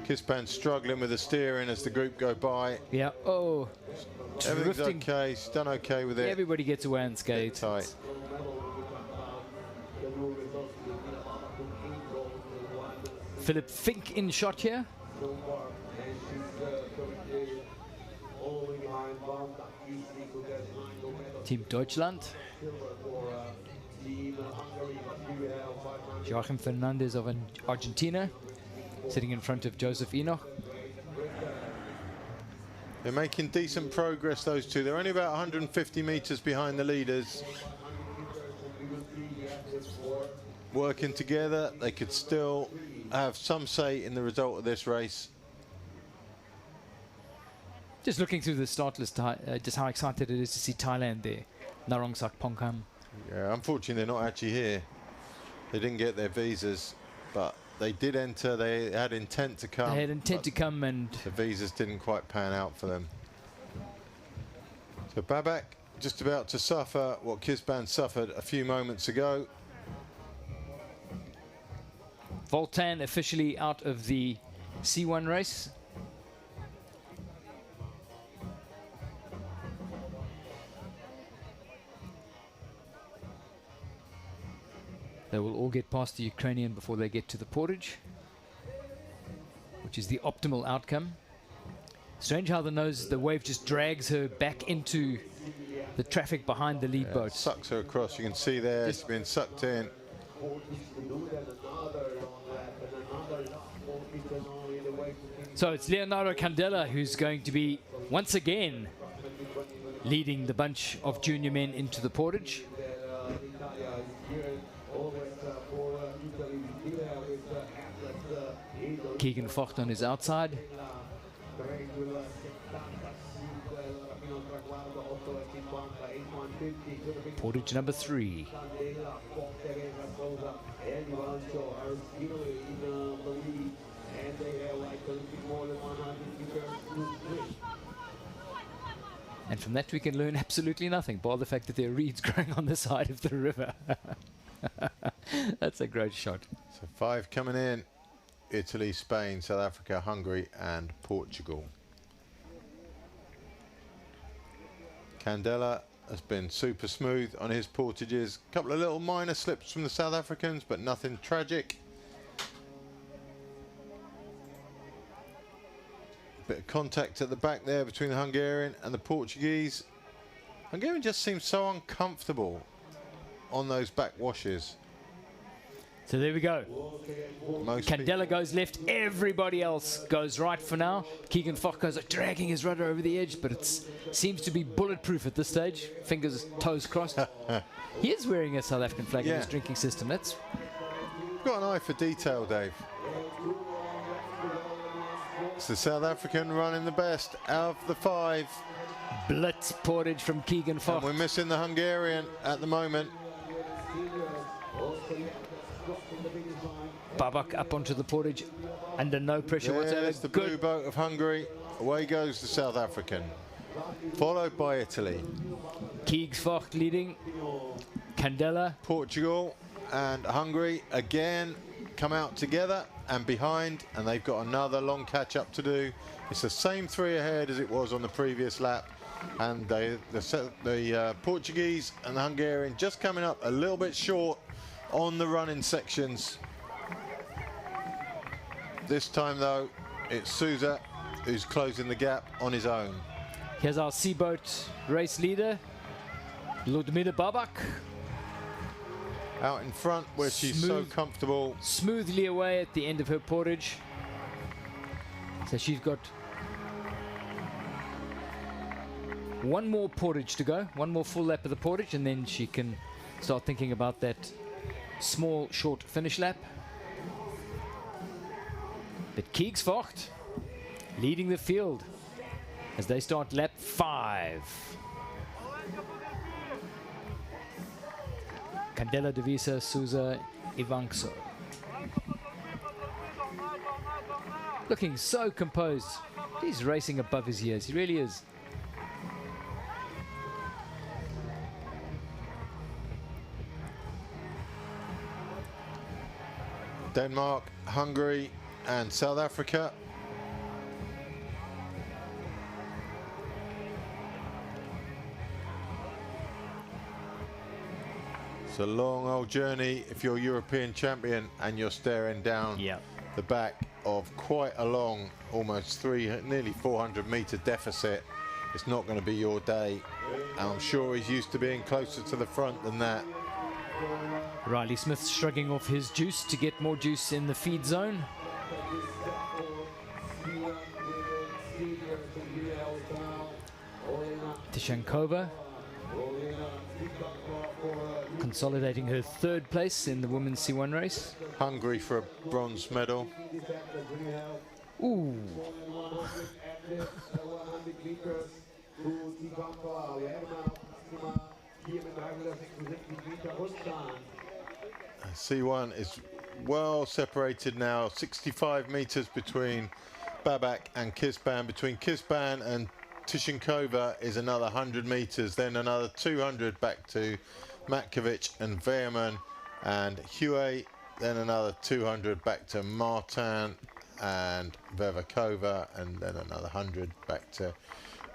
Kisban struggling with the steering as the group go by. Yeah, oh. Everything's Drifting. okay. She's done okay with it. Everybody gets away unscathed. Tight. Philip Fink in shot here. Team Deutschland. Joachim Fernandez of Argentina, sitting in front of Joseph Enoch. They're making decent progress, those two. They're only about 150 meters behind the leaders. Working together, they could still have some say in the result of this race. Just looking through the start list, just how excited it is to see Thailand there. Narongsak Pongkham. Yeah, unfortunately, they're not actually here. They didn't get their visas, but they did enter. They had intent to come. They had intent to come, and the visas didn't quite pan out for them. So Babak just about to suffer what Kisban suffered a few moments ago. Voltan officially out of the C1 race. They will all get past the Ukrainian before they get to the portage, which is the optimal outcome. Strange how the wave just drags her back into the traffic behind the lead boat. Sucks her across. You can see there, it's been sucked in. So it's Leonardo Candela who's going to be, once again, leading the bunch of junior men into the portage. Keegan Vogt on his outside. Portage number 3. And from that we can learn absolutely nothing, bar the fact that there are reeds growing on the side of the river. That's a great shot. So 5 coming in. Italy, Spain, South Africa, Hungary and Portugal. Candela has been super smooth on his portages. A couple of little minor slips from the South Africans, but nothing tragic. Bit of contact at the back there between the Hungarian and the Portuguese. Hungarian just seems so uncomfortable on those back washes. So there we go. Candela goes left, everybody else goes right for now. Keegan Vogt goes dragging his rudder over the edge, but it seems to be bulletproof at this stage. Fingers, toes crossed. He is wearing a South African flag in his drinking system. That's got an eye for detail, Dave. It's the South African running the best out of the 5. blitz portage from Keegan Vogt. And we're missing the Hungarian at the moment. Babak up onto the portage under no pressure whatsoever. There's the blue boat of Hungary. Away goes the South African, followed by Italy. Keegs Vogt leading. Candela. Portugal and Hungary again come out together and behind, and they've got another long catch up to do. It's the same 3 ahead as it was on the previous lap, and the Portuguese and the Hungarian just coming up a little bit short on the running sections. This time though, it's Sousa who's closing the gap on his own. Here's our Seaboat race leader, Ludmila Babak. Out in front where she's so comfortable. Smoothly away at the end of her portage. So she's got one more portage to go, one more full lap of the portage, and then she can start thinking about that small, short finish lap. But Kiegsvocht leading the field as they start lap 5. Candela, Devisa, Sousa, Ivankso. Looking so composed. He's racing above his years. He really is. Denmark, Hungary, and South Africa. It's a long old journey if you're European champion and you're staring down the back of quite a long, almost nearly 400 meter deficit. It's not going to be your day. And I'm sure he's used to being closer to the front than that. Riley Smith shrugging off his juice to get more juice in the feed zone. Tishankova consolidating her 3rd place in the women's C1 race. Hungry for a bronze medal. Ooh. C1 is well separated now, 65 meters between Babak and Kisban. Between Kisban and Tishankova is another 100 meters, then another 200 back to Metkovic and Veerman and Huey, then another 200 back to Martin and Vevakova, and then another 100 back to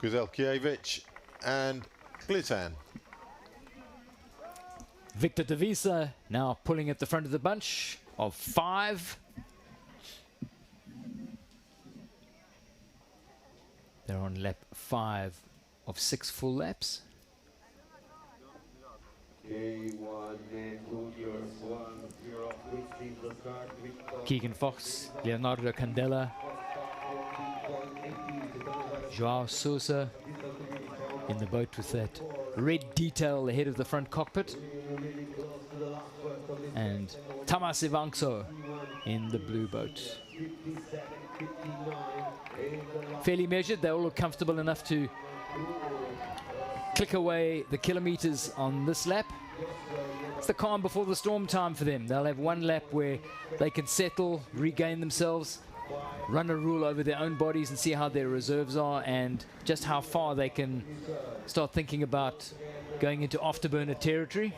Guzelkiewicz and Glitan. Victor Devisa now pulling at the front of the bunch of 5. They're on lap 5 of 6 full laps. Keegan Fox, Leonardo Candela, Joao Sousa in the boat with that red detail ahead of the front cockpit, and Tamas Ivankso in the blue boat. Fairly measured. They all look comfortable enough to click away the kilometers on this lap. It's the calm before the storm time for them. They'll have one lap where they can settle, regain themselves, run a rule over their own bodies and see how their reserves are and just how far they can start thinking about going into afterburner territory.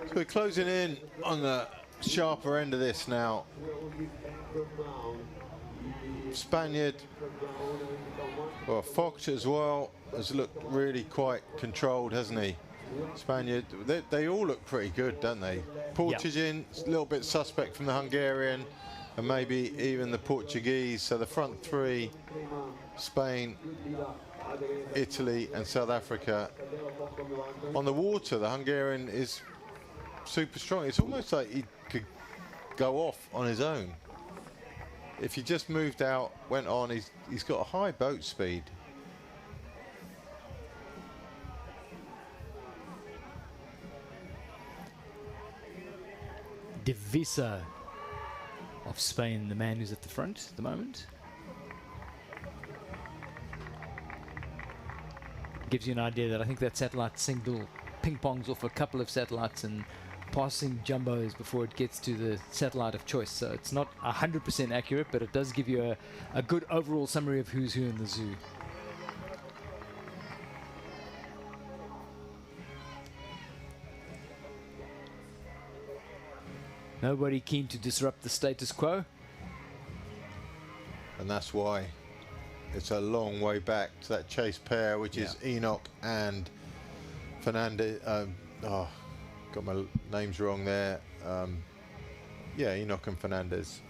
So we're closing in on the sharper end of this now. Spaniard, well, Fox as well has looked really quite controlled, hasn't he? Spaniard, they all look pretty good, don't they? Portuguese, a little bit suspect from the Hungarian, and maybe even the Portuguese. So the front 3, Spain, Italy and South Africa. On the water, the Hungarian is super strong. It's almost like he could go off on his own. If he just moved out, went on, he's got a high boat speed. Devisa of Spain, the man who's at the front at the moment. Gives you an idea that I think that satellite signal ping-pongs off a couple of satellites and passing jumbos before it gets to the satellite of choice. So it's not 100% accurate, but it does give you a good overall summary of who's who in the zoo. Nobody keen to disrupt the status quo. And that's why it's a long way back to that chase pair, which is Enoch and Fernandez. Got my names wrong there. Yeah, Enoch and Fernandez.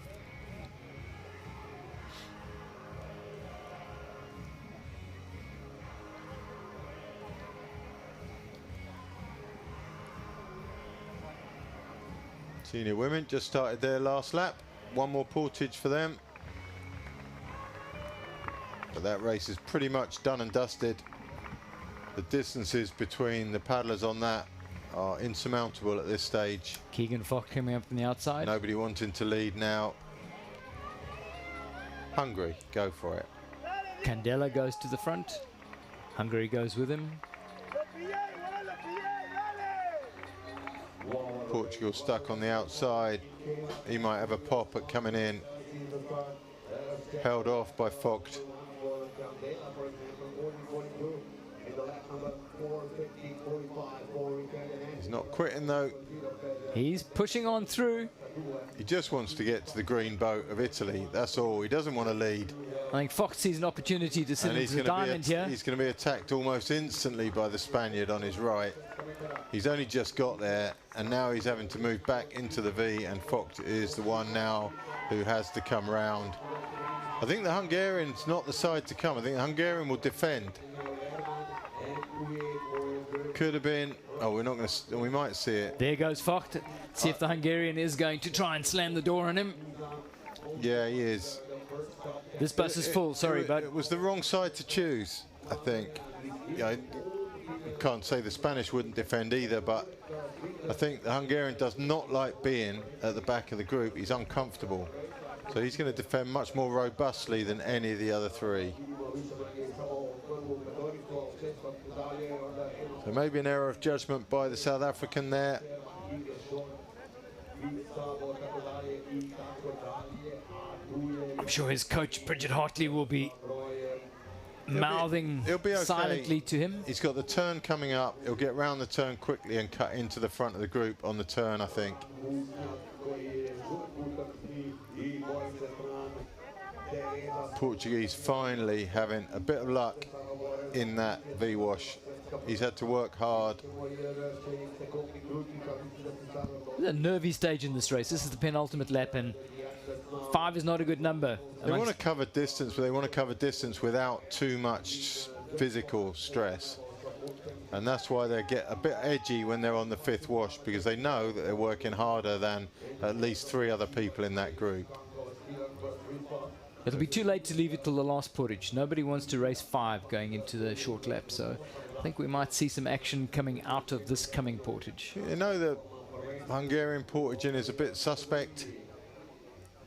Senior women just started their last lap. One more portage for them. But that race is pretty much done and dusted. The distances between the paddlers on that are insurmountable at this stage. Keegan Fock coming up from the outside. Nobody wanting to lead now. Hungary, go for it. Candela goes to the front. Hungary goes with him. Portugal stuck on the outside. He might have a pop at coming in. Held off by Vogt. He's not quitting though. He's pushing on through. He just wants to get to the green boat of Italy. That's all. He doesn't want to lead. I think Fox sees an opportunity to sit into the diamond here. He's going to be attacked almost instantly by the Spaniard on his right. He's only just got there, and now he's having to move back into the V, and Vogt is the one now who has to come round. I think the Hungarian's not the side to come. I think the Hungarian will defend. Could have been. Oh, we're not going to. We might see it. There goes Vogt. See if the Hungarian is going to try and slam the door on him. Yeah, he is. This bus is full. Sorry, bud. It was the wrong side to choose, I think. Yeah, I can't say the Spanish wouldn't defend either, but I think the Hungarian does not like being at the back of the group. He's uncomfortable. So he's going to defend much more robustly than any of the other three. So maybe an error of judgment by the South African there. I'm sure his coach, Bridget Hartley, will be mouthing he'll be okay. silently to him. He's got the turn coming up. He'll get round the turn quickly and cut into the front of the group on the turn, I think. Portuguese finally having a bit of luck in that V-wash. He's had to work hard. This is a nervy stage in this race. This is the penultimate lap, and 5 is not a good number. They want to cover distance, but they want to cover distance without too much physical stress. And that's why they get a bit edgy when they're on the 5th wash, because they know that they're working harder than at least 3 other people in that group. It'll be too late to leave it till the last portage. Nobody wants to race 5 going into the short lap, so I think we might see some action coming out of this coming portage. You know, the Hungarian portaging is a bit suspect.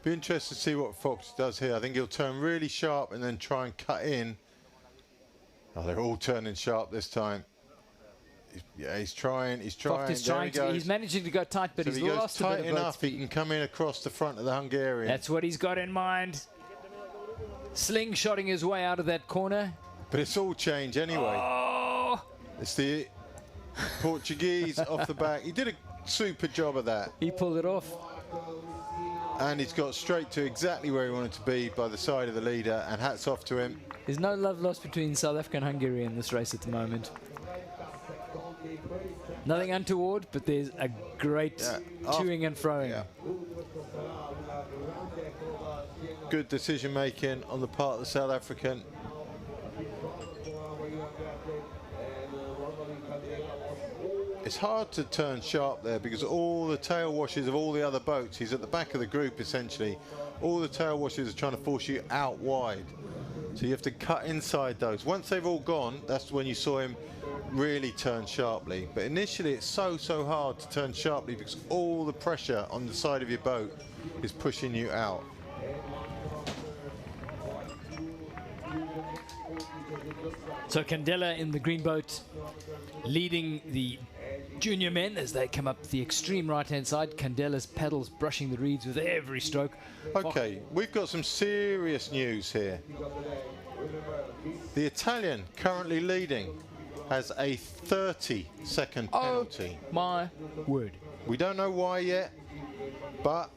Be interested to see what Fox does here. I think he'll turn really sharp and then try and cut in. Oh, they're all turning sharp this time. He's trying. Fox is trying to, he's managing to go tight, but so he's he lost goes a bit tight of enough. He can come in across the front of the Hungarian. That's what he's got in mind. Slingshotting his way out of that corner. But it's all change anyway. Oh! It's the Portuguese off the back. He did a super job of that. He pulled it off. And he's got straight to exactly where he wanted to be by the side of the leader, and hats off to him. There's no love lost between South Africa and Hungary in this race at the moment. Nothing untoward, but there's a great toing and froing. Yeah. Good decision making on the part of the South African. It's hard to turn sharp there because all the tail washes of all the other boats, he's at the back of the group essentially, all the tail washes are trying to force you out wide. So you have to cut inside those. Once they've all gone, that's when you saw him really turn sharply. But initially it's so hard to turn sharply because all the pressure on the side of your boat is pushing you out. So Candela in the green boat leading the junior men as they come up the extreme right-hand side. Candela's paddles brushing the reeds with every stroke. Okay, we've got some serious news here. The Italian, currently leading, has a 30-second penalty. Oh my word. We don't know why yet, but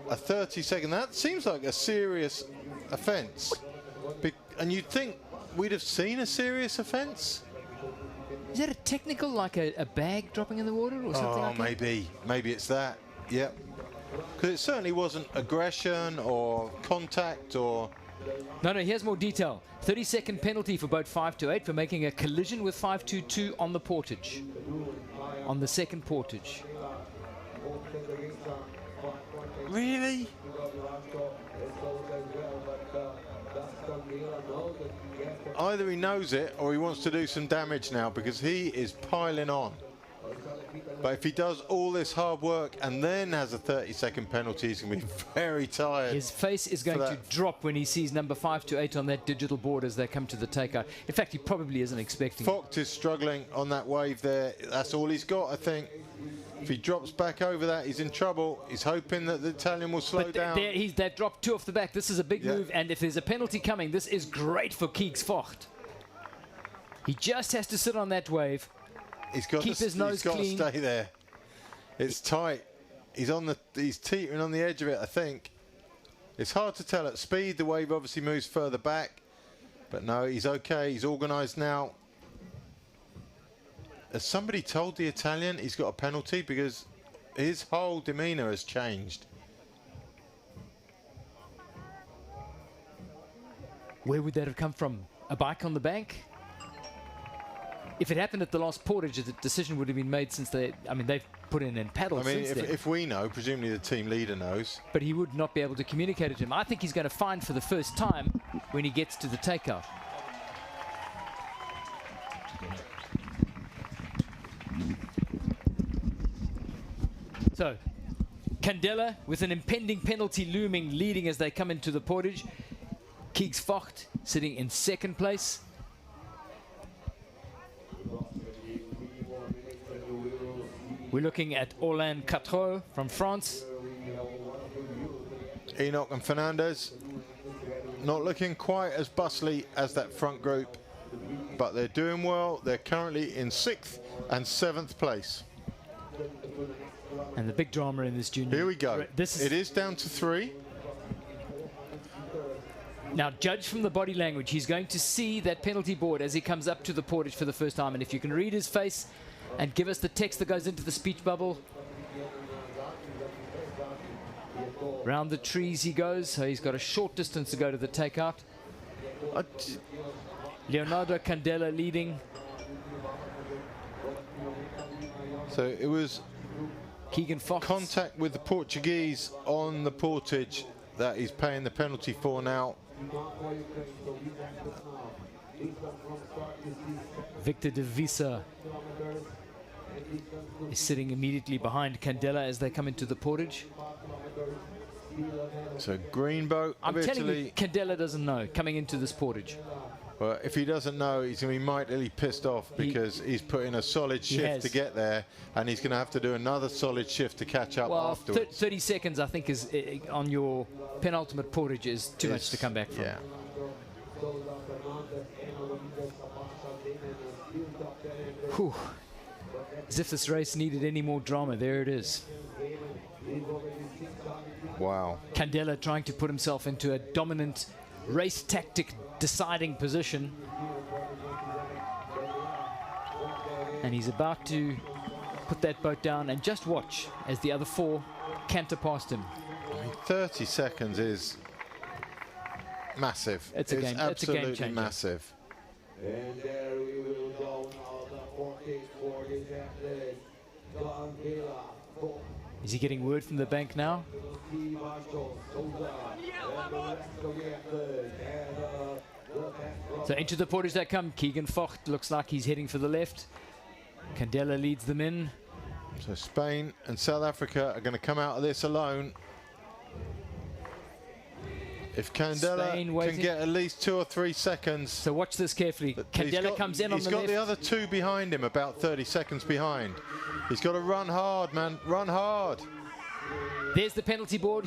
a 30-second, that seems like a serious offence. And you'd think we'd have seen a serious offence? Is that a technical, like a bag dropping in the water or something like that? Maybe it's that, yep. Because it certainly wasn't aggression or contact or... No, here's more detail. 30-second penalty for boat 528 for making a collision with 522 on the portage. On the second portage. Really? Either he knows it or he wants to do some damage now, because he is piling on. But if he does all this hard work and then has a 30-second penalty, he's going to be very tired. His face is going to drop when he sees number 528 on that digital board as they come to the takeout. In fact, he probably isn't expecting Vogt is struggling on that wave there. That's all he's got, I think. If he drops back over that, he's in trouble. He's hoping that the Italian will slow down. They've dropped 2 off the back. This is a big move, and if there's a penalty coming, this is great for Keeks Vogt. He just has to sit on that wave. He's got Keep his nose clean. He's got to stay there. It's tight. He's teetering on the edge of it, I think. It's hard to tell at speed. The wave obviously moves further back. But no, he's okay. He's organised now. Has somebody told the Italian he's got a penalty? Because his whole demeanour has changed. Where would that have come from? A bike on the bank? If it happened at the last portage, the decision would have been made since they've put in and paddled since then. If we know, presumably the team leader knows. But he would not be able to communicate it to him. I think he's going to find for the first time when he gets to the takeout. So, Candela with an impending penalty looming, leading as they come into the portage. Keeks Vogt sitting in second place. We're looking at Orlan Quatre from France. Enoch and Fernandez not looking quite as bustly as that front group, but they're doing well. They're currently in 6th and 7th place. And the big drama in this junior. Here we go. It is down to 3. Now, judge from the body language. He's going to see that penalty board as he comes up to the portage for the first time. And if you can read his face and give us the text that goes into the speech bubble. Round the trees he goes, so he's got a short distance to go to the takeout. Leonardo Candela leading. So it was Keegan Fox. Contact with the Portuguese on the portage that he's paying the penalty for now. Victor de Visa is sitting immediately behind Candela as they come into the portage. So green boat I'm of telling Italy. you, Candela doesn't know coming into this portage. Well, if he doesn't know, he's going to be mightily pissed off, because he's put in a solid shift to get there, and he's going to have to do another solid shift to catch up afterwards. 30 seconds, I think, is on your penultimate portage is too much to come back from. Yeah. Whew. As if this race needed any more drama. There it is. Wow. Candela trying to put himself into a dominant race tactic deciding position. And he's about to put that boat down, and just watch as the other 4 canter past him. I mean, 30 seconds is massive. It's a game changer. Massive. And there we will go now, the portage for this athlete, Candela. Is he getting word from the bank now? So into the portage they come. Keegan Vogt looks like he's heading for the left. Candela leads them in. So Spain and South Africa are going to come out of this alone. If Candela Spain can waiting. get at least 2 or 3 seconds. So watch this carefully. Candela comes in on the He's got left. the other 2 behind him, about 30 seconds behind. He's got to run hard, man. Run hard. There's the penalty board.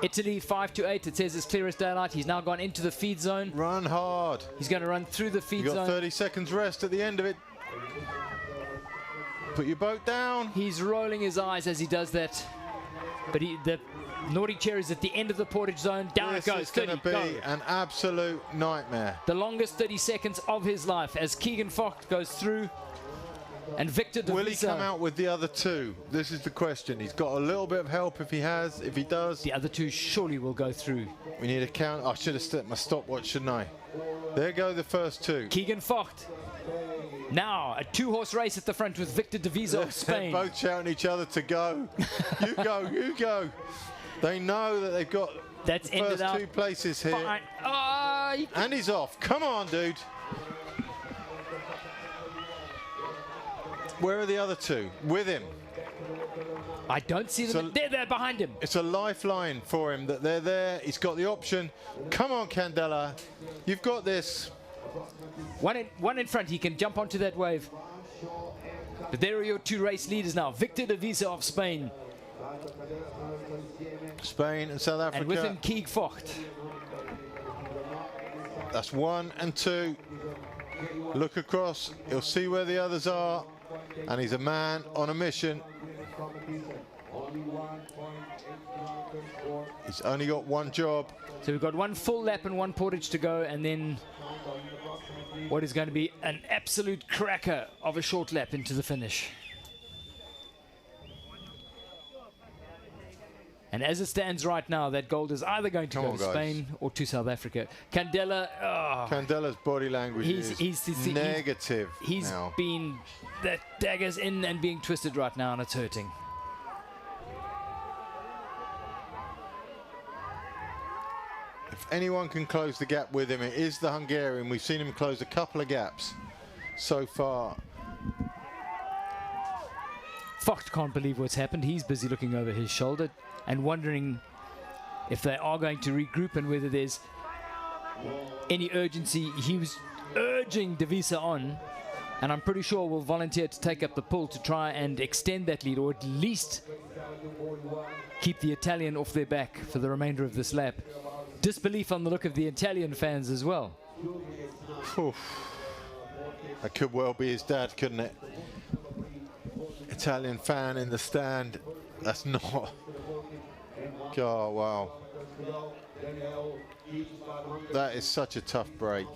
Italy 5-8. It says it's clear as daylight. He's now gone into the feed zone. Run hard. He's going to run through the feed You've got zone. 30 seconds rest at the end of it. Put your boat down. He's rolling his eyes as he does that. But the naughty chair is at the end of the portage zone. Down it goes. This is going 30, to be go. an absolute nightmare. The longest 30 seconds of his life as Keegan Focht goes through. And Victor De Will he Visa, come out with the other 2? This is the question. He's got a little bit of help if he does. the other 2 surely will go through. We need a count. I should have set my stopwatch, shouldn't I? There go the first 2. Keegan Focht. Now a 2-horse race at the front with Victor De Visa of They're Spain. both shouting each other to go. You go, you go. They know that they've got That's the ended first up 2 places here. fine. Oh, And he's off. Come on, dude. Where are the other 2? With him. I don't see them. So- They're behind him. It's a lifeline for him that they're there. He's got the option. Come on, Candela. You've got this. One in front. He can jump onto that wave. But there are your 2 race leaders now. Victor De Visa of Spain. Spain and South Africa. And with him, Keegan Focht. That's 1 and 2. Look across. He'll see where the others are. And he's a man on a mission. He's only got 1 job. So we've got 1 full lap and 1 portage to go. And then what is going to be an absolute cracker of a short lap into the finish. And as it stands right now, that gold is either going to Come go on, to guys. Spain or to South Africa. Candela, Candela's body language is negative he's now. been, that dagger's in and being twisted right now, and it's hurting. If anyone can close the gap with him, it is the Hungarian. We've seen him close a couple of gaps so far. Focht can't believe what's happened. He's busy looking over his shoulder and wondering if they are going to regroup and whether there's any urgency. He was urging De Visa on, and I'm pretty sure will volunteer to take up the pull to try and extend that lead, or at least keep the Italian off their back for the remainder of this lap. Disbelief on the look of the Italian fans as well. Oof. That could well be his dad, couldn't it? Italian fan in the stand. That's not. Oh, wow. That is such a tough break.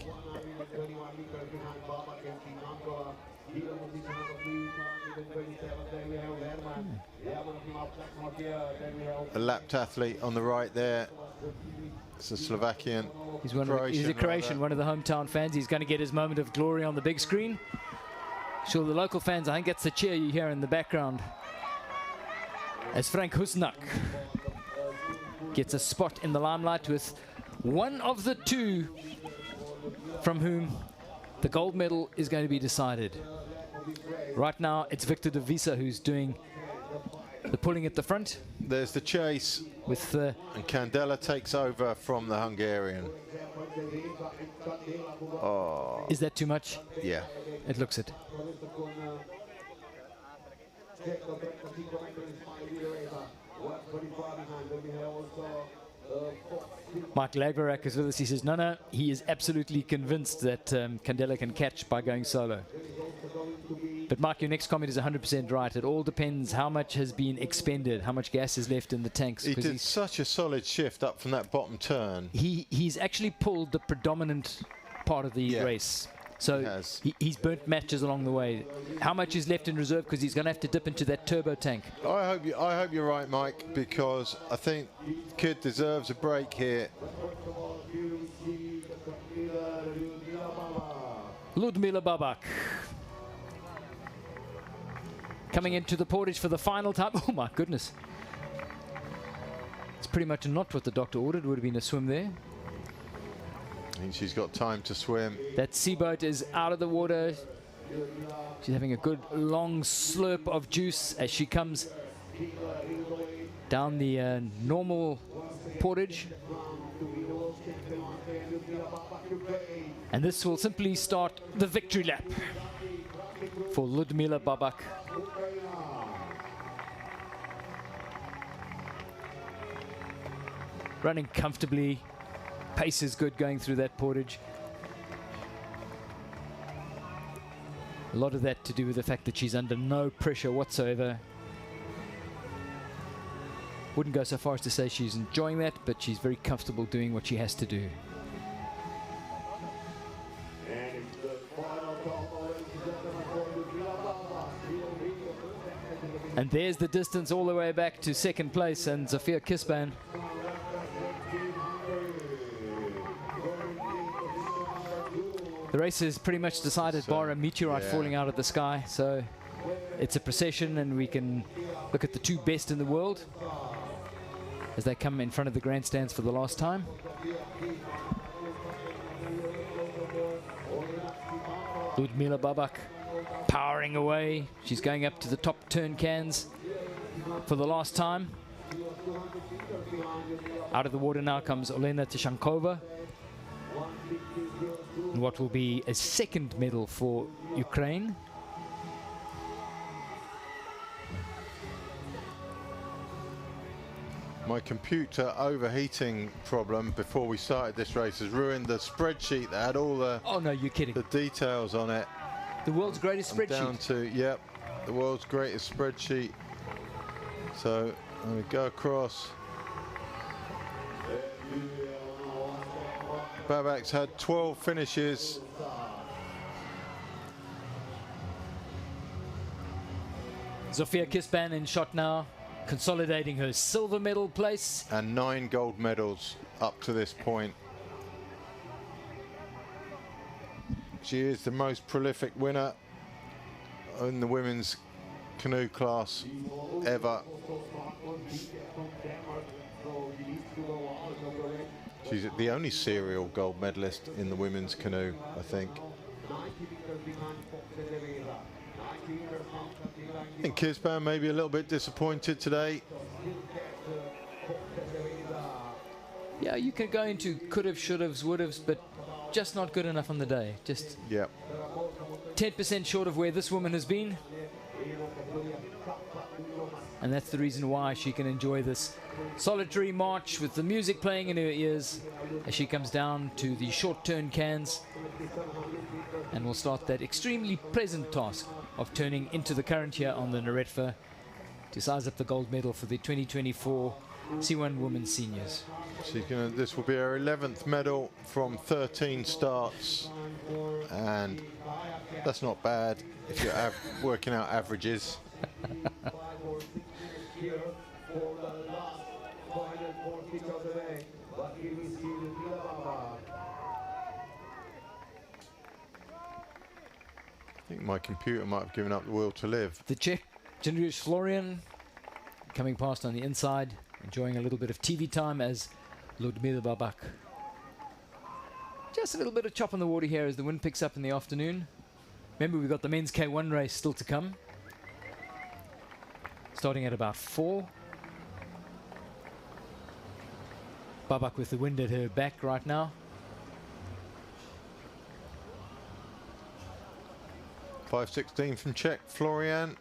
A lapped athlete on the right there. It's a Slovakian. He's a Croatian, one of the hometown fans. He's going to get his moment of glory on the big screen. Sure, the local fans, I think that's the cheer you hear in the background. As Frank Husnak gets a spot in the limelight with one of the 2 from whom the gold medal is going to be decided. Right now, it's Victor De Visa who's doing the pulling at the front. There's the chase. With and Candela takes over from the Hungarian. Oh. Is that too much? Yeah. It looks it. Mike Lagverak is with us. He says, no, he is absolutely convinced that Candela can catch by going solo. But Mike, your next comment is 100% right. It all depends how much has been expended, how much gas is left in the tanks. He did such a solid shift up from that bottom turn. He's actually pulled the predominant part of the race. So he's burnt matches along the way. How much is left in reserve? Because he's going to have to dip into that turbo tank. I hope you're right, Mike, because I think kid deserves a break here. Ludmila Babak coming into the portage for the final time. Oh my goodness. It's pretty much not what the doctor ordered. Would have been a swim there. I think she's got time to swim. That seaboat is out of the water. She's having a good long slurp of juice as she comes down the normal portage. And this will simply start the victory lap for Ludmila Babak. Running comfortably, pace is good going through that portage. A lot of that to do with the fact that she's under no pressure whatsoever. Wouldn't go so far as to say she's enjoying that, but she's very comfortable doing what she has to do. And there's the distance all the way back to second place, and Zofia Kisban. The race is pretty much decided, bar a meteorite falling out of the sky. So it's a procession, and we can look at the two best in the world as they come in front of the grandstands for the last time. Ludmila Babak powering away. She's going up to the top turn cans for the last time. Out of the water now comes Olena Tishankova. And what will be a second medal for Ukraine. My computer overheating problem before we started this race has ruined the spreadsheet that had all the Oh no, you're kidding. the details on it. The world's greatest I'm down spreadsheet. to, yep, the world's greatest spreadsheet. So I'm going to go across. Babak's had 12 finishes. Zofia Kisban in shot now, consolidating her silver medal place. And 9 gold medals up to this point. She is the most prolific winner in the women's canoe class ever. She's the only serial gold medalist in the women's canoe, I think. I think Kisban may be a little bit disappointed today. Yeah, you can go into could've, should've, would've, but just not good enough on the day. Just Yep. 10% short of where this woman has been. And that's the reason why she can enjoy this solitary march with the music playing in her ears as she comes down to the short turn cans, and will start that extremely pleasant task of turning into the current here on the Naretva to size up the gold medal for the 2024 C1 Women's Seniors. She's gonna. This will be her 11th medal from 13 starts, and that's not bad if you're working out averages. I think my computer might have given up the will to live. The Czech, Jindřich Florian, coming past on the inside, enjoying a little bit of TV time as Ludmila Babak. Just a little bit of chop on the water here as the wind picks up in the afternoon. Remember, we've got the men's K1 race still to come, starting at about 4. Babak with the wind at her back right now. .516 from Czech Florian.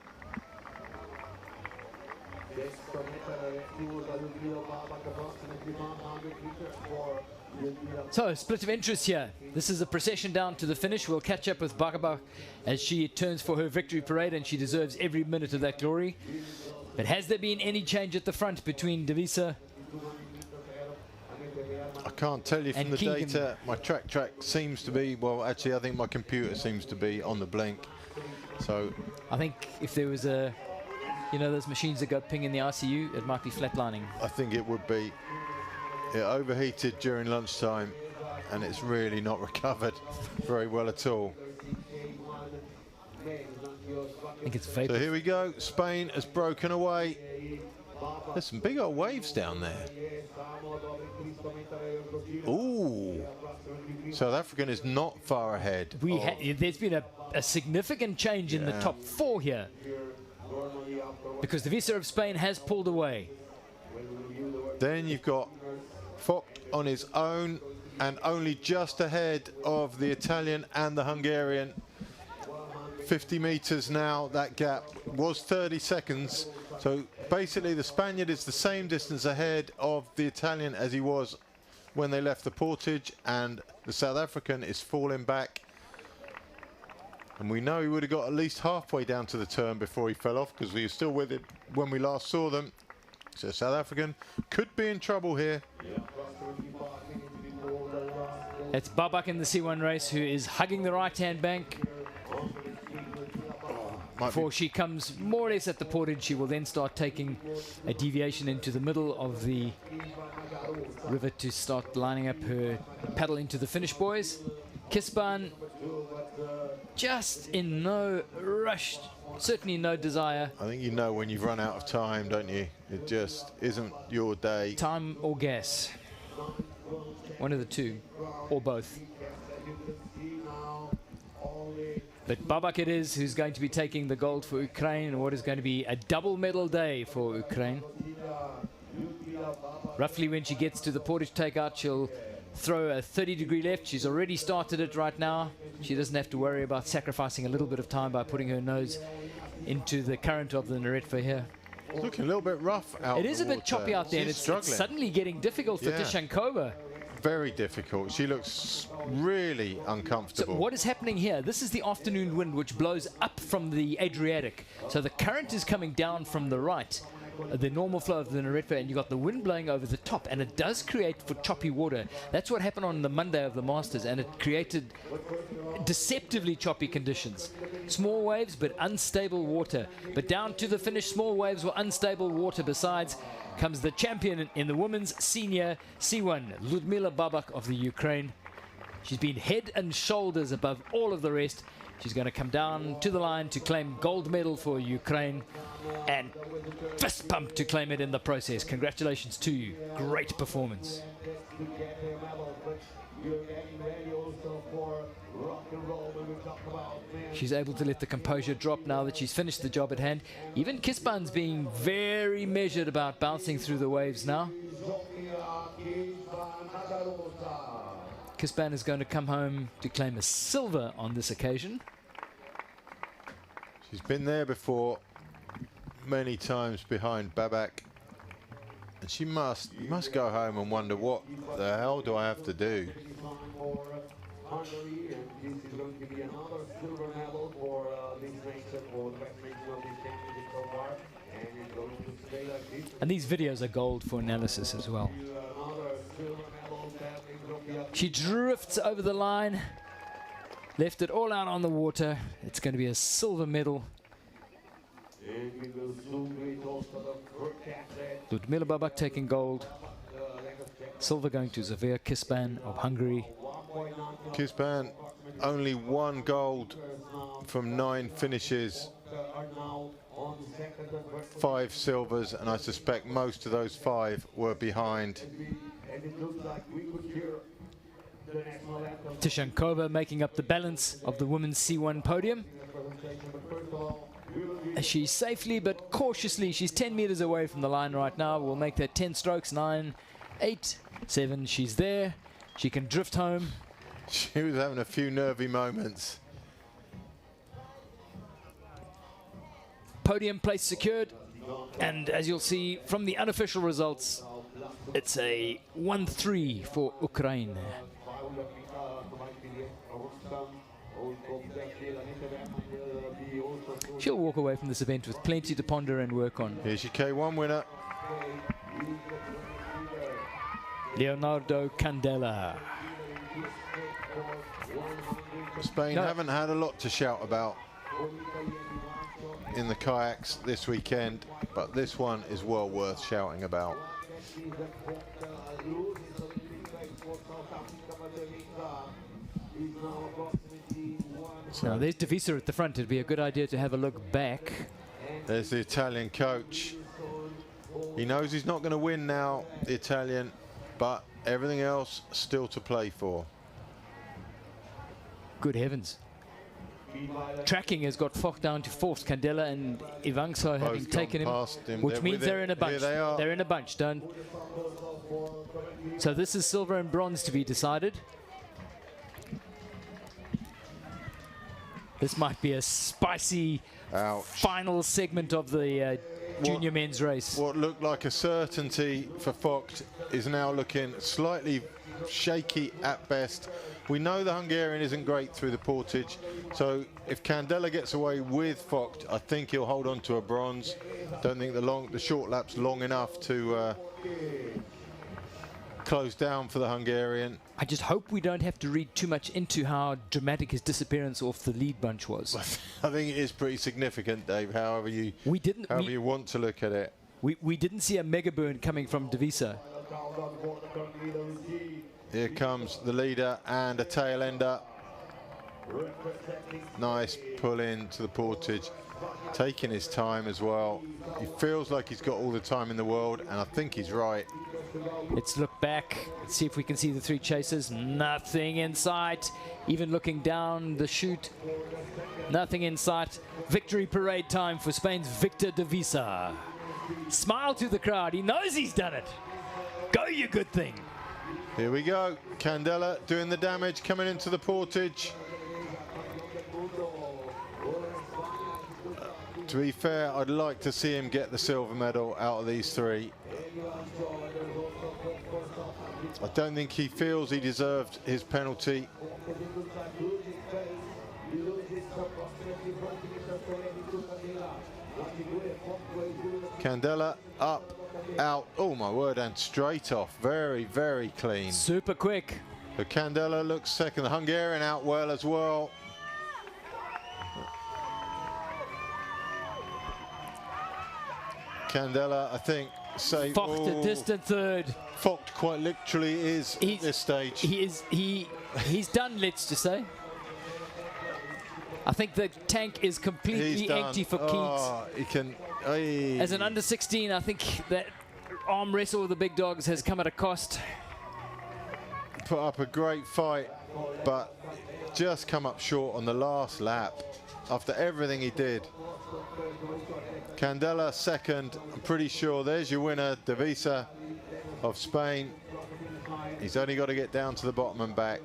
So, split of interest here. This is a procession down to the finish. We'll catch up with Babak as she turns for her victory parade, and she deserves every minute of that glory. But has there been any change at the front between Davisa? I can't tell you from And the Keegan. data. My track seems to be, well, actually, I think my computer seems to be on the blink. So I think if there was a, you know, those machines that go ping in the ICU, it might be flatlining. I think it would be. It overheated during lunchtime, and it's really not recovered very well at all. I think it's vapor. So here we go. Spain has broken away. There's some big old waves down there. Ooh. South African is not far ahead. There's been a significant change in the top 4 here, because the Visa of Spain has pulled away. Then you've got Fock on his own. and only just ahead of the Italian and the Hungarian. 50 meters now, that gap was 30 seconds. So basically the Spaniard is the same distance ahead of the Italian as he was when they left the portage, and the South African is falling back. And we know he would have got at least halfway down to the turn before he fell off, because we were still with it when we last saw them. So South African could be in trouble here. It's Babak in the C1 race who is hugging the right-hand bank. Before she comes more or less at the portage, she will then start taking a deviation into the middle of the river to start lining up her paddle into the finish, boys. Kisban just in no rush, certainly no desire. I think you know when you've run out of time, don't you? It just isn't your day. Time or gas. One of the two, or both. But Babak it is who's going to be taking the gold for Ukraine, and what is going to be a double medal day for Ukraine. Roughly when she gets to the portage takeout, she'll throw a 30-degree left. She's already started it right now. She doesn't have to worry about sacrificing a little bit of time by putting her nose into the current of the Naretva here. It's looking a little bit rough out. It is a bit choppy out there, and it's suddenly getting difficult for Tishankova. Very difficult. She looks really uncomfortable. So what is happening here? This is the afternoon wind which blows up from the Adriatic. So the current is coming down from the right, the normal flow of the Naretva, and you've got the wind blowing over the top, and it does create for choppy water. That's what happened on the Monday of the Masters, and it created deceptively choppy conditions. Small waves, but unstable water. But down to the finish, small waves were unstable water. Besides, comes the champion in the women's senior C1, Ludmila Babak of the Ukraine. She's been head and shoulders above all of the rest. She's going to come down to the line to claim gold medal for Ukraine, and fist pump to claim it in the process. Congratulations to you. Great performance. She's able to let the composure drop now that she's finished the job at hand. Even Kisban's being very measured about bouncing through the waves now. Kisban is going to come home to claim a silver on this occasion. She's been there before, many times behind Babak. And she must go home and wonder, what the hell do I have to do? And these videos are gold for analysis as well. She drifts over the line, left it all out on the water. It's going to be a silver medal. Ludmila Babak taking gold. Silver going to Zavir Kisban of Hungary. Kisban only one gold from 9 finishes, 5 silvers, and I suspect most of those 5 were behind. Tishankova making up the balance of the women's C1 podium. She's safely but cautiously, she's 10 meters away from the line right now. We'll make that 10 strokes, 9, 8, 7. She's there. She can drift home. She was having a few nervy moments. Podium place secured. And as you'll see from the unofficial results, it's a 1-3 for Ukraine. She'll walk away from this event with plenty to ponder and work on. Here's your K1 winner. Leonardo Candela. Spain haven't had a lot to shout about in the kayaks this weekend, but this one is well worth shouting about. Now there's Devisa at the front. It'd be a good idea to have a look back. There's the Italian coach. He knows he's not going to win now, the Italian, but everything else still to play for. Good heavens. tracking has got Foch down to fourth. Candela and Ivangso having Both taken him, gone past him. which They're means with they're it. in a bunch. Here they are. They're in a bunch, don't. So this is silver and bronze to be decided. This might be a spicy Ouch. final segment of the junior men's race. What looked like a certainty for Foch is now looking slightly shaky at best. We know the Hungarian isn't great through the portage, so if Candela gets away with Foch, I think he'll hold on to a bronze. Don't think the short lap's long enough to close down for the Hungarian. I just hope we don't have to read too much into how dramatic his disappearance off the lead bunch was. I think it is pretty significant, Dave, however you want to look at it. We didn't see a mega burn coming from Devisa. Here comes the leader and a tail ender. Nice pull in to the portage, taking his time as well. He feels like he's got all the time in the world, and I think he's right. Let's look back, see if we can see the three chasers. Nothing in sight. Even looking down the chute, nothing in sight. Victory parade time for Spain's Victor Devisa. Smile to the crowd. He knows he's done it. Go, you good thing. Here we go. Candela doing the damage, coming into the portage. To be fair, I'd like to see him get the silver medal out of these three. I don't think he feels he deserved his penalty. Candela up, out, oh my word, and straight off. Very, very clean. Super quick. The Candela looks second. The Hungarian out well as well. Candela, I think, say Foch the distant third. Foch quite literally is at this stage. He's done, let's just say. I think the tank is completely empty for Keats. He can. As an under 16, I think that arm wrestle with the big dogs has come at a cost. Put up a great fight, but just come up short on the last lap after everything he did. Candela second, I'm pretty sure. There's your winner, Devisa of Spain. He's only got to get down to the bottom and back.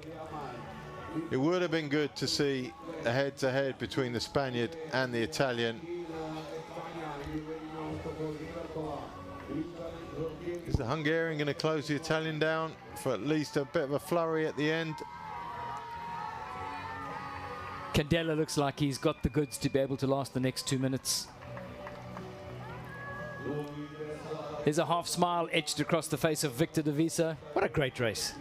It would have been good to see a head-to-head between the Spaniard and the Italian. Is the Hungarian going to close the Italian down for at least a bit of a flurry at the end? Candela looks like he's got the goods to be able to last the next 2 minutes. There's a half smile etched across the face of Victor Devisa. What a great race.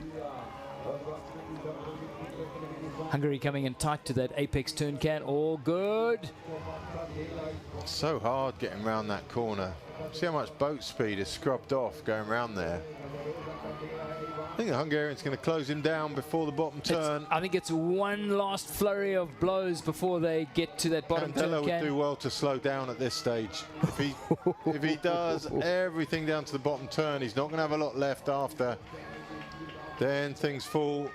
Hungary coming in tight to that apex turn can. All good. So hard getting around that corner. See how much boat speed is scrubbed off going around there. I think the Hungarian's going to close him down before the bottom turn. I think it's one last flurry of blows before they get to that bottom turn Candela can. would do well to slow down at this stage. If he does everything down to the bottom turn, he's not going to have a lot left after. Then things fall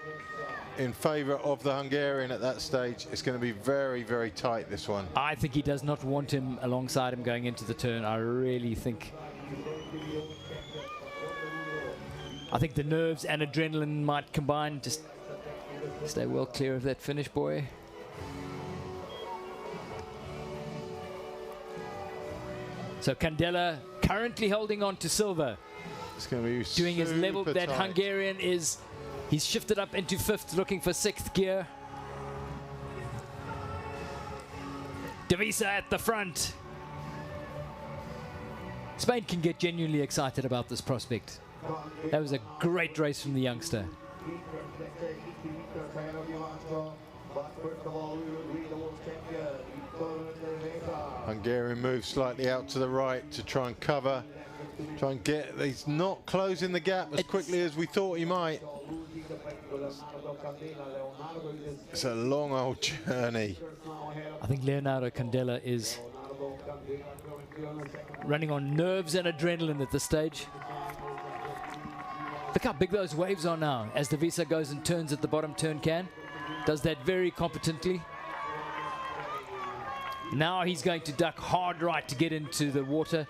in favour of the Hungarian at that stage. It's going to be very, very tight, this one. I think he does not want him alongside him going into the turn. I really think. I think the nerves and adrenaline might combine. Just stay well clear of that finish, boy. So Candela currently holding on to silver. It's going to be doing his level. That tight. Hungarian is. He's shifted up into fifth, looking for sixth gear. Devisa at the front. Spain can get genuinely excited about this prospect. That was a great race from the youngster. Hungarian moves slightly out to the right to try and cover. Try and get. He's not closing the gap as quickly as we thought he might. It's a long old journey. I think Leonardo Candela is running on nerves and adrenaline at this stage. Look how big those waves are now as Devisa goes and turns at the bottom turn can. Does that very competently. Now he's going to duck hard right to get into the water,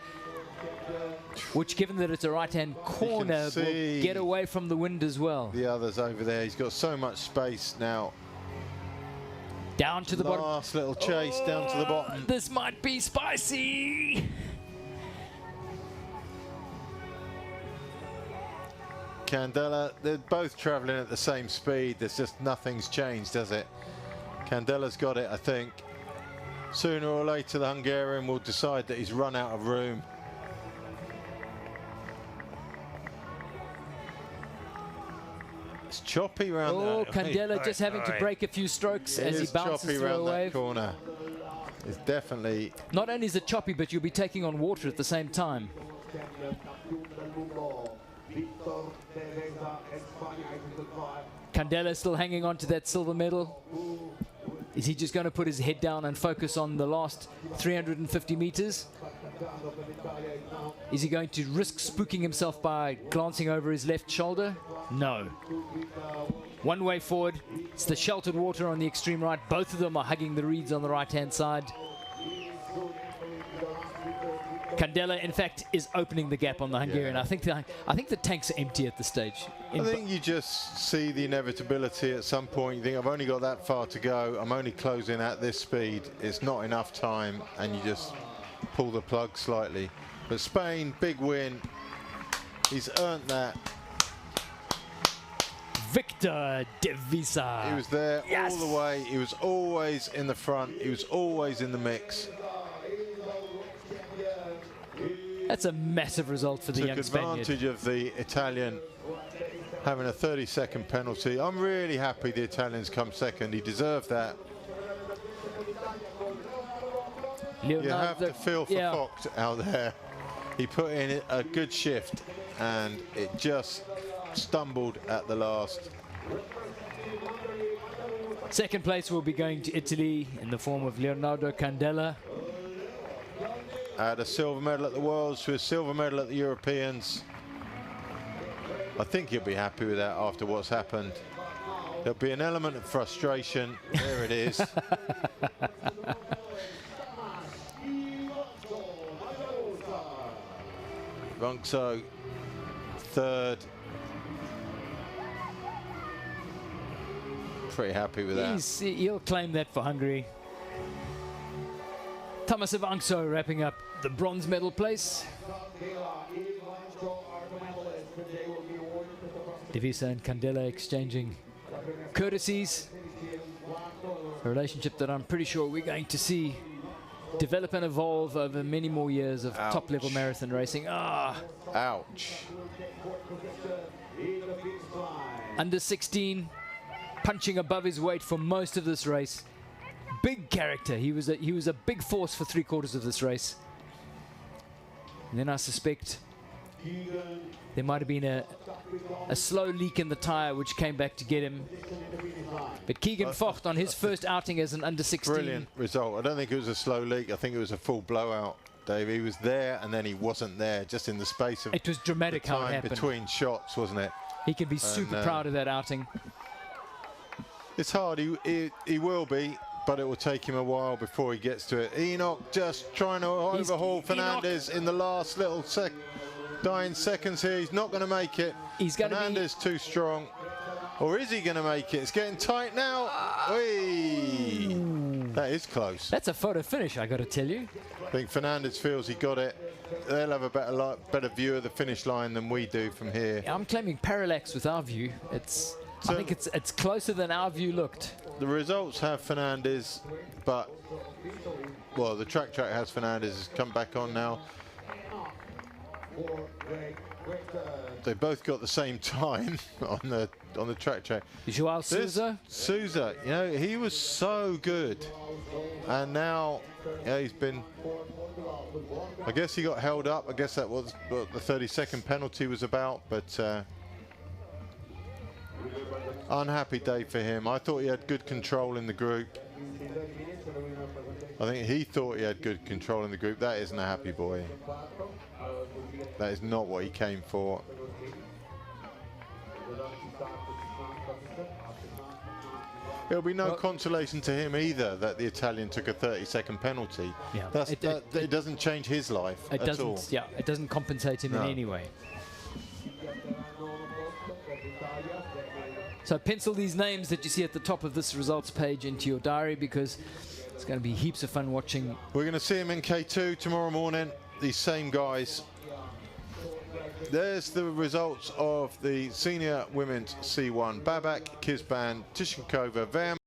which, given that it's a right-hand corner, will get away from the wind as well. The others over there. He's got so much space now. Down to the bottom. Last little chase down to the bottom. This might be spicy. Candela, they're both traveling at the same speed. There's just nothing's changed, does it? Candela's got it, I think. Sooner or later, the Hungarian will decide that he's run out of room. It's choppy around there. Oh, Candela just having to break a few strokes as he bounces through a wave. That corner. It's definitely... Not only is it choppy, but you'll be taking on water at the same time. Candela still hanging on to that silver medal. Is he just going to put his head down and focus on the last 350 meters? Is he going to risk spooking himself by glancing over his left shoulder? No. One way forward. It's the sheltered water on the extreme right. Both of them are hugging the reeds on the right-hand side. Candela, in fact, is opening the gap on the Hungarian. Yeah. I think the tanks are empty at the stage. I think you just see the inevitability at some point. You think, I've only got that far to go. I'm only closing at this speed. It's not enough time, and you just pull the plug slightly. But Spain, big win. He's earned that. Victor De Visa. He was there all the way. He was always in the front. He was always in the mix. That's a massive result for the young Spaniard. Took advantage of the Italian having a 30-second penalty. I'm really happy the Italians come second. He deserved that. You have to feel for Vogt out there. He put in a good shift, and it just stumbled at the last. Second place will be going to Italy in the form of Leonardo Candela. Had a silver medal at the Worlds, to a silver medal at the Europeans. I think he'll be happy with that after what's happened. There'll be an element of frustration. There it is. Vongso, third. Pretty happy with that. He'll claim that for Hungary. Thomas Vongso wrapping up the bronze medal place. De Visa and Candela exchanging courtesies. A relationship that I'm pretty sure we're going to see develop and evolve over many more years of top-level marathon racing. Ouch. Under 16, punching above his weight for most of this race. Big character. He was a big force for 3/4 of this race. And then I suspect there might have been a slow leak in the tire which came back to get him. But Keegan Vogt on his first outing as an under 16. Brilliant result. I don't think it was a slow leak. I think it was a full blowout, Dave. He was there and then he wasn't there, just in the space of it was dramatic how it happened. Between shots, wasn't it? He can be super proud of that outing. It's hard. He will be, but it will take him a while before he gets to it. Enoch just trying to overhaul Fernandez in the last little dying seconds here. He's not going to make it. Fernandez too strong. Or is he going to make it? It's getting tight now. That is close. That's a photo finish, I got to tell you. I think Fernandez feels he got it. They'll have a better view of the finish line than we do from here. I'm claiming parallax with our view. I think it's closer than our view looked. The results have Fernandez, but well, the track has Fernandez. Has come back on now. They both got the same time on the track. Joao Sousa. Sousa, you know, he was so good, and now he's been. I guess he got held up. I guess that was what the 30-second penalty was about, but. Unhappy day for him. I thought he had good control in the group. I think he thought he had good control in the group. That isn't a happy boy. That is not what he came for. It'll be no consolation to him either that the Italian took a 30-second penalty. Yeah. It doesn't change his life at all. Yeah, it doesn't compensate him in any way. So pencil these names that you see at the top of this results page into your diary, because it's going to be heaps of fun watching. We're going to see him in K2 tomorrow morning, these same guys. There's the results of the senior women's C1. Babak, Kizban, Tishankova, Verma.